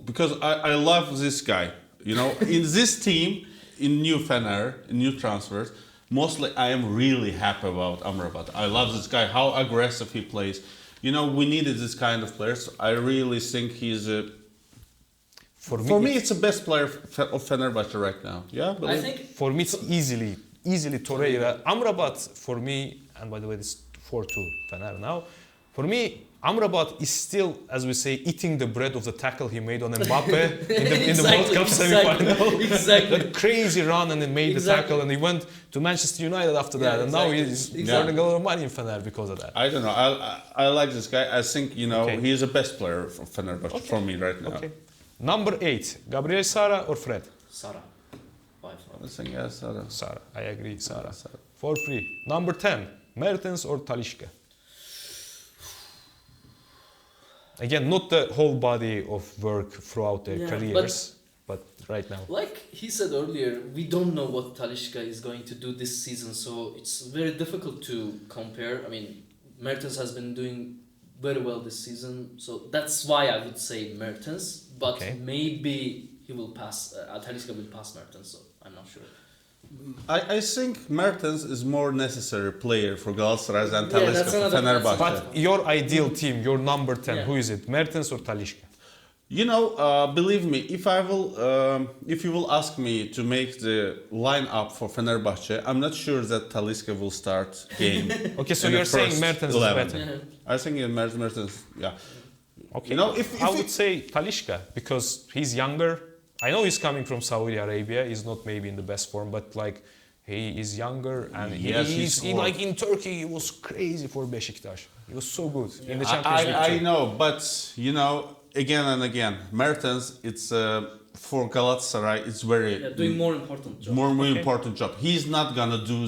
Speaker 3: Because I love this guy. In this team, in new Fener, in new transfers, mostly I am really happy about Amrabat. I love this guy, how aggressive he plays. We needed this kind of players. I really think he's a... For me, it's the best player of Fenerbahçe right now. Yeah, but
Speaker 1: I think
Speaker 2: For me, it's easily Torreira. Amrabat, for me, and by the way, this is 4-2 Fener now. For me, Amrabat is still, as we say, eating the bread of the tackle he made on Mbappe in the World Cup semi-final.
Speaker 1: Exactly.
Speaker 2: That crazy run and he made the
Speaker 1: Exactly.
Speaker 2: tackle and he went to Manchester United after that.
Speaker 1: Yeah,
Speaker 2: And now
Speaker 1: exactly.
Speaker 2: he's
Speaker 3: Yeah.
Speaker 2: earning a lot of money in Fener because of that.
Speaker 3: I don't know. I like this guy. I think,
Speaker 2: Okay.
Speaker 3: he's the best player for Fenerbahçe for me right now.
Speaker 2: Okay. Number 8, Gabriel Sara or Fred?
Speaker 1: Sara. By far.
Speaker 3: I think, yes, I don't
Speaker 2: Sara, I agree, Sara.
Speaker 3: Sara.
Speaker 2: For free. Number 10, Mertens or Talisca? Again, not the whole body of work throughout their
Speaker 1: Yeah,
Speaker 2: careers, but right now.
Speaker 1: Like he said earlier, we don't know what Talisca is going to do this season, so it's very difficult to compare. I mean, Mertens has been doing very well this season, so that's why I would say Mertens. But
Speaker 2: Okay.
Speaker 1: maybe he will pass. Talisca will pass Mertens, so I'm not sure.
Speaker 3: I think Mertens is more necessary player for Galatasaray than
Speaker 1: Yeah,
Speaker 3: Talisca
Speaker 1: that's
Speaker 3: for
Speaker 1: another-
Speaker 3: Fenerbahçe.
Speaker 2: But your ideal team, your number 10,
Speaker 1: Yeah.
Speaker 2: who is it? Mertens or Talisca?
Speaker 3: Believe me, if you will ask me to make the lineup for Fenerbahçe, I'm not sure that Talisca will start game.
Speaker 2: Okay, so
Speaker 3: in the
Speaker 2: you're saying
Speaker 3: first
Speaker 2: Mertens
Speaker 3: 11.
Speaker 2: is better.
Speaker 1: Yeah.
Speaker 3: I think Mertens, yeah.
Speaker 2: Okay.
Speaker 3: If
Speaker 2: I
Speaker 3: you-
Speaker 2: would say Talisca because he's younger. I know he's coming from Saudi Arabia. He's not maybe in the best form, but like he is younger and
Speaker 3: Yes, he's
Speaker 2: he
Speaker 3: more-
Speaker 2: like in Turkey he was crazy for Beşiktaş. He was so good in the
Speaker 3: I,
Speaker 2: Champions League.
Speaker 3: I
Speaker 2: too.
Speaker 3: know, but again and again, Mertens, it's for Galatasaray, it's very
Speaker 1: Yeah, doing more important job.
Speaker 3: more
Speaker 2: Okay.
Speaker 3: important job. He's not gonna do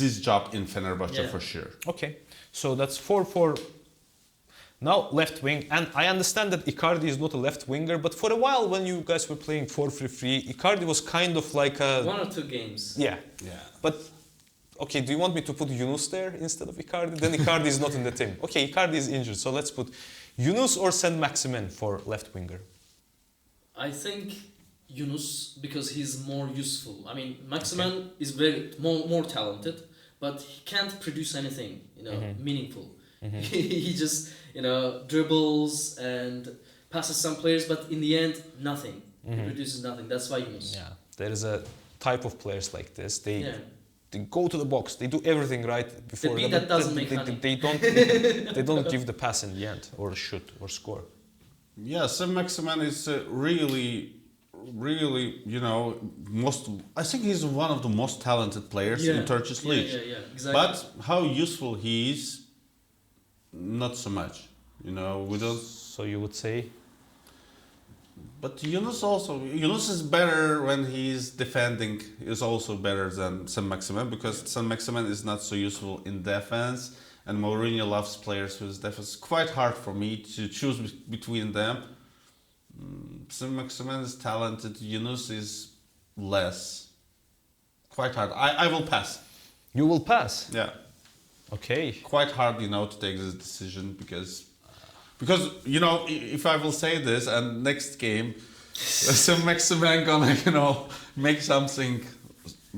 Speaker 3: this job in Fenerbahçe
Speaker 1: Yeah.
Speaker 3: for sure.
Speaker 2: Okay, so that's 4-4. Now left wing, and I understand that Icardi is not a left winger, but for a while when you guys were playing 4-3-3, Icardi was kind of like a
Speaker 1: 1 or 2 games.
Speaker 2: yeah.
Speaker 3: Yeah.
Speaker 2: But okay, do you want me to put Yunus there instead of Icardi? Then Icardi is not in the team. Okay, Icardi is injured, so let's put Yunus or Saint-Maximin for left winger.
Speaker 1: I think Yunus because he's more useful. I mean, Maximan is very more talented, but he can't produce anything, meaningful. He just, dribbles and passes some players, but in the end, nothing. He produces nothing. That's why Yunus.
Speaker 2: Yeah, there is a type of players like this. They
Speaker 1: Yeah.
Speaker 2: they go to the box. They do everything right before.
Speaker 1: beat that doesn't make
Speaker 2: they,
Speaker 1: honey.
Speaker 2: they don't give the pass in the end or shoot or score.
Speaker 3: Yeah, Saint-Maximin is really, I think he's one of the most talented players in Turkish league.
Speaker 1: Yeah, exactly.
Speaker 3: But how useful he is, not so much. We don't.
Speaker 2: So you would say
Speaker 3: But Yunus is better when he's defending. Is also better than Saint-Maximin because Saint-Maximin is not so useful in defense. And Mourinho loves players whose defense. It's quite hard for me to choose between them. Saint-Maximin is talented. Yunus is less. Quite hard. I will pass.
Speaker 2: you will pass.
Speaker 3: Yeah.
Speaker 2: Okay.
Speaker 3: Quite hard, to take this decision because Because, you know, if I will say this and next game, St. Maximin gonna, you know, make something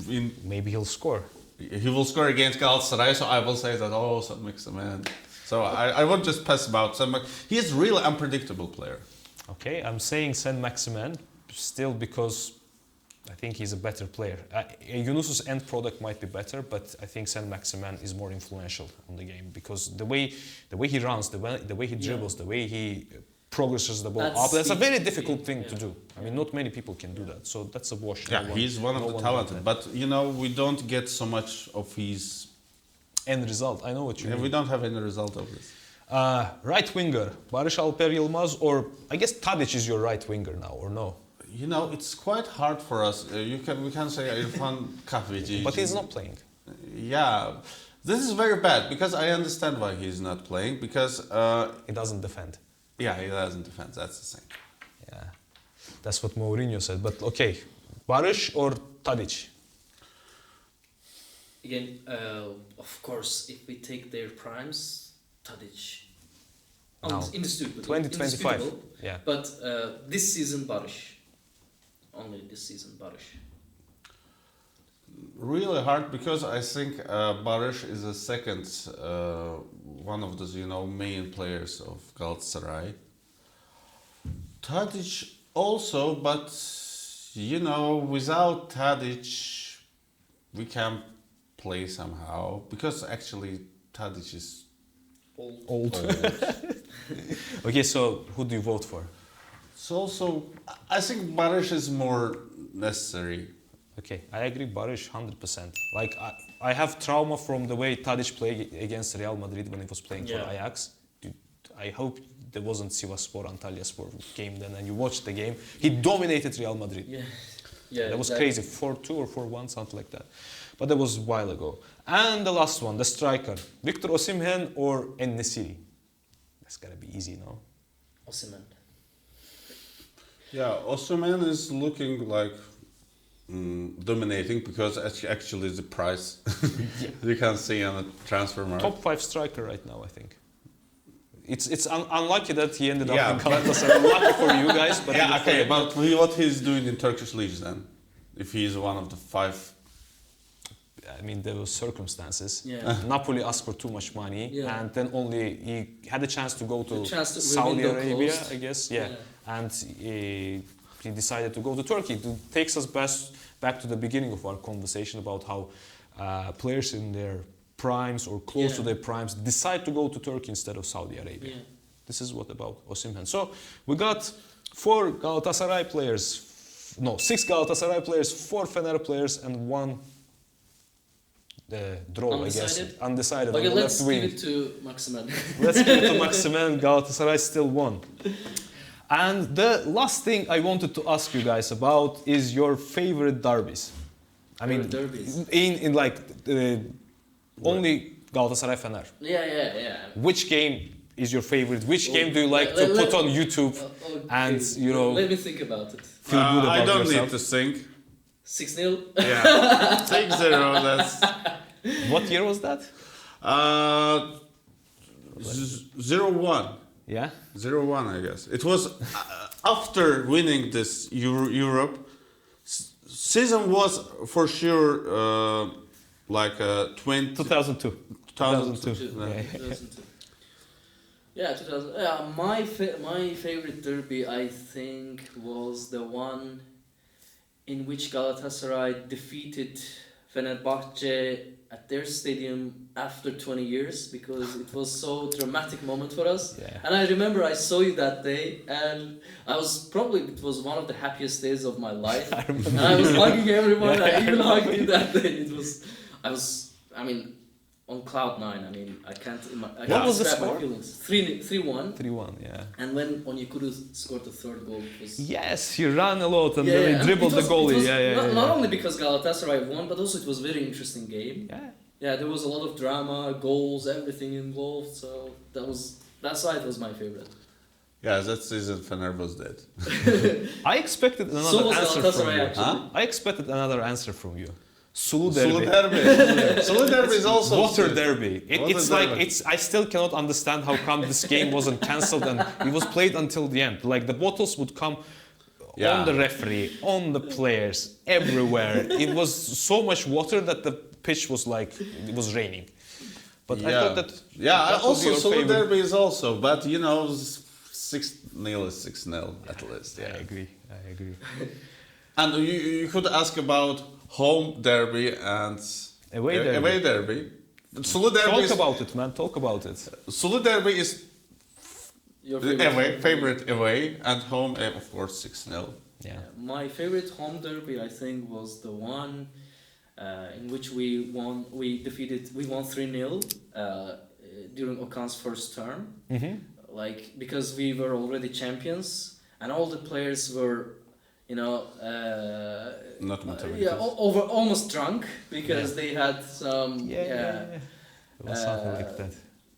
Speaker 3: in...
Speaker 2: Maybe he'll score.
Speaker 3: He will score against Galatasaray, so I will say that, oh, St. Maximin. So I won't just pass about St. Maximin. He is a really unpredictable player.
Speaker 2: Okay, I'm saying St. Maximin still because I think he's a better player. Yunus's end product might be better, but I think St. Maximin is more influential on the game because the way he runs, the way he dribbles, the way he progresses the ball up, that's a very difficult thing to do. I mean, not many people can do that, so that's a wash.
Speaker 3: Yeah, he's one of the talented, but you know, we don't get so much of his
Speaker 2: end result. I know what you mean.
Speaker 3: We don't have any result of this.
Speaker 2: Right winger, Barış Alper Yılmaz, or I guess Tadic is your right winger now, or no?
Speaker 3: You know, it's quite hard for us. We can say Irfan Kahveci.
Speaker 2: But he's not playing.
Speaker 3: Yeah, this is very bad because I understand why he's not playing because
Speaker 2: he doesn't defend.
Speaker 3: Yeah, he doesn't defend. That's the same.
Speaker 2: Yeah, that's what Mourinho said. But okay, Barış or Tadic?
Speaker 1: Again, of course, if we take their primes, Tadic.
Speaker 2: No.
Speaker 1: Indisputable.
Speaker 2: 2025. Yeah.
Speaker 1: But this season, Barış. Only this season, Barış.
Speaker 3: Really hard because I think Barış is the second one of the main players of Galatasaray. Tadic also, but without Tadic we can play somehow because actually Tadic is
Speaker 2: old. Okay, so who do you vote for?
Speaker 3: So I think Barış is more necessary.
Speaker 2: Okay, I agree, Barış 100%. Like, I have trauma from the way Tadic played against Real Madrid when he was playing for Ajax. Dude, I hope there wasn't Sivasspor, Antalyaspor game then, and you watched the game. He dominated Real Madrid.
Speaker 1: Yeah,
Speaker 2: that was crazy, 4-2 or 4-1, something like that. But that was a while ago. And the last one, the striker, Victor Osimhen or En-Nesyri? That's gotta be easy, no?
Speaker 1: Osimhen.
Speaker 3: Yeah, Osimhen is looking like dominating because actually the price you can see on the transfer market.
Speaker 2: Top 5 striker right now, I think. It's unlucky that he ended up in
Speaker 3: but
Speaker 2: Galatasaray. Lucky for you guys, but
Speaker 3: okay. But what he's doing in Turkish leagues then? If he is one of the 5.
Speaker 2: I mean, there were circumstances.
Speaker 1: Yeah.
Speaker 2: Napoli asked for too much money, and then only he had a chance to go to Saudi Arabia, I guess. Yeah. And he decided to go to Turkey. It takes us back to the beginning of our conversation about how players in their primes or close to their primes decide to go to Turkey instead of Saudi Arabia.
Speaker 1: Yeah.
Speaker 2: This is what about Osimhen. So we got 6 Galatasaray players, 4 Fener players, and 1 draw,
Speaker 1: Undecided?
Speaker 2: I guess. Undecided.
Speaker 1: Okay,
Speaker 2: on the
Speaker 1: let's
Speaker 2: left wing.
Speaker 1: give it to Maximin.
Speaker 2: Let's give it to Maximin. Galatasaray still won. And the last thing I wanted to ask you guys about is your favorite derbies. I mean,
Speaker 1: derbies.
Speaker 2: in like only Galatasaray Fener.
Speaker 1: Yeah.
Speaker 2: Which game is your favorite? Which game do you like to put on YouTube and
Speaker 1: let me think about it.
Speaker 2: feel good about
Speaker 3: I don't
Speaker 2: yourself?
Speaker 3: need to think.
Speaker 1: 6-0.
Speaker 3: Yeah, 6-0. That's
Speaker 2: What year was that?
Speaker 3: 0-1.
Speaker 2: Yeah.
Speaker 3: 0-1, I guess. It was after winning this Europe. Season was for sure like
Speaker 2: 2002.
Speaker 3: 2002.
Speaker 2: Yeah.
Speaker 1: 2002. Yeah, 2000. Yeah, my favorite derby, I think, was the one in which Galatasaray defeated Fenerbahçe at their stadium after 20 years because it was so dramatic moment for us.
Speaker 2: Yeah.
Speaker 1: And I remember I saw you that day, and it was one of the happiest days of my life. And I was hugging everyone. I even hugged you that day. I mean, on cloud 9. I mean, I can't
Speaker 2: What was the
Speaker 1: describe
Speaker 2: score?
Speaker 1: my feelings. 3-1.
Speaker 2: 3-1, yeah.
Speaker 1: And when Onyekuru scored the 3rd goal, it was...
Speaker 2: Yes, he ran a lot and then he dribbled the goalie.
Speaker 1: Not only because Galatasaray won, but also it was a very interesting game. Yeah, there was a lot of drama, goals, everything involved. So that's why it was my favorite.
Speaker 3: Yeah, that season Fener was dead.
Speaker 2: I expected another
Speaker 1: So was
Speaker 2: answer from
Speaker 1: Galatasaray,
Speaker 2: you.
Speaker 1: actually.
Speaker 2: I expected another answer from you. Sulu
Speaker 3: Sulu
Speaker 2: derby.
Speaker 3: derby. Sulu derby is also
Speaker 2: Water
Speaker 3: still-
Speaker 2: derby.
Speaker 3: Water
Speaker 2: It's like
Speaker 3: derby.
Speaker 2: I still cannot understand how come this game wasn't cancelled and it was played until the end. Like the bottles would come
Speaker 3: Yeah.
Speaker 2: on the referee, on the players, everywhere. It was so much water that the pitch was like it was raining. But I thought that
Speaker 3: yeah,
Speaker 2: that would be
Speaker 3: also
Speaker 2: your
Speaker 3: Sulu
Speaker 2: favorite.
Speaker 3: derby is also, but you know, 6-0 is 6-0 at least. Yeah.
Speaker 2: I agree.
Speaker 3: And you could ask about home derby and
Speaker 2: Away derby.
Speaker 3: Away derby. Sulu derby
Speaker 2: Talk
Speaker 3: is,
Speaker 2: about it, man. Talk about it.
Speaker 3: Sulu derby is
Speaker 1: Your
Speaker 3: favorite away, and home, of course, 6-0.
Speaker 2: Yeah.
Speaker 1: My favorite home derby, I think, was the one in which we won 3-0 during Okan's first term.
Speaker 2: Mm-hmm.
Speaker 1: Like, because we were already champions and all the players were,
Speaker 3: Not motivated.
Speaker 1: almost drunk because they had some
Speaker 2: It was something like that.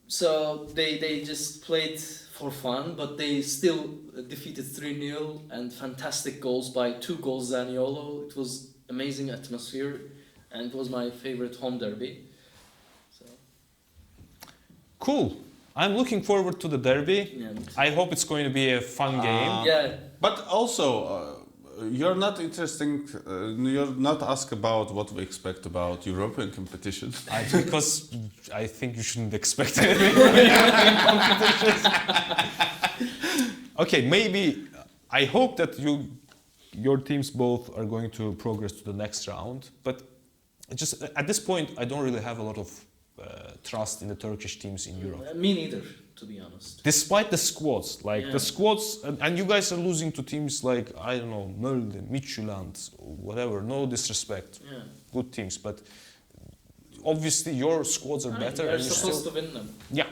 Speaker 1: So they just played for fun, but they still defeated 3-0 and fantastic goals by 2 goals Zaniolo. It was amazing atmosphere and it was my favorite home derby. So
Speaker 2: Cool. I'm looking forward to the derby.
Speaker 1: yeah.
Speaker 2: I hope it's going to be a fun game.
Speaker 1: Yeah.
Speaker 3: But also, you're not interesting. You're not asked about what we expect about European competition.
Speaker 2: Because I think you shouldn't expect anything from European competitions. Okay, maybe I hope that your teams both are going to progress to the next round. But just at this point, I don't really have a lot of trust in the Turkish teams in Europe.
Speaker 1: Me neither, to be honest.
Speaker 2: Despite the squads,
Speaker 1: Yeah.
Speaker 2: the squads, and you guys are losing to teams like, I don't know, Molde, Midtjylland, whatever, no disrespect,
Speaker 1: Yeah.
Speaker 2: good teams, but obviously your squads are better.
Speaker 1: You're
Speaker 2: And you
Speaker 1: supposed
Speaker 2: still,
Speaker 1: to win them.
Speaker 2: yeah,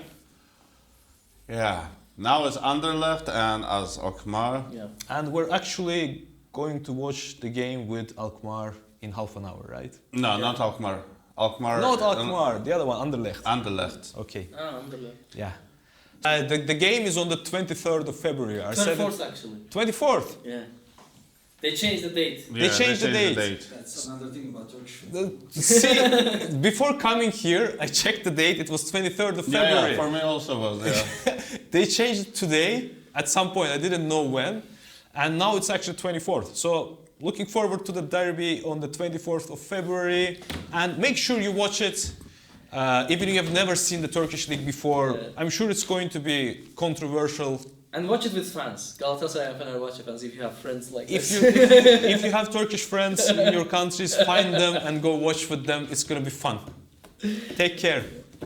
Speaker 3: Yeah. Now it's Anderlecht and as Alkmaar.
Speaker 1: Yeah.
Speaker 2: and we're actually going to watch the game with Alkmaar in half an hour, right?
Speaker 3: No, not Alkmaar. Alkmaar.
Speaker 2: Not Alkmaar, the other one, Anderlecht.
Speaker 3: Anderlecht.
Speaker 2: Okay,
Speaker 1: Alhamdulillah.
Speaker 2: yeah. The game is on the 23rd of February. I said
Speaker 1: 24th actually.
Speaker 2: 24th.
Speaker 1: Yeah. They changed the date.
Speaker 2: They changed the date.
Speaker 4: That's another thing about Turkish.
Speaker 2: See, before coming here, I checked the date. It was 23rd of February.
Speaker 3: Yeah, for me also was. Yeah.
Speaker 2: They changed it today at some point. I didn't know when, and now it's actually 24th. So looking forward to the derby on the 24th of February, and make sure you watch it. Even if you have never seen the Turkish league before,
Speaker 1: Yeah.
Speaker 2: I'm sure it's going to be controversial.
Speaker 1: And watch it with fans. Galatasaray and Fenerbahçe fans if you have friends like
Speaker 2: If
Speaker 1: this.
Speaker 2: you if you have Turkish friends in your countries, find them and go watch with them. It's going to be fun. Take care.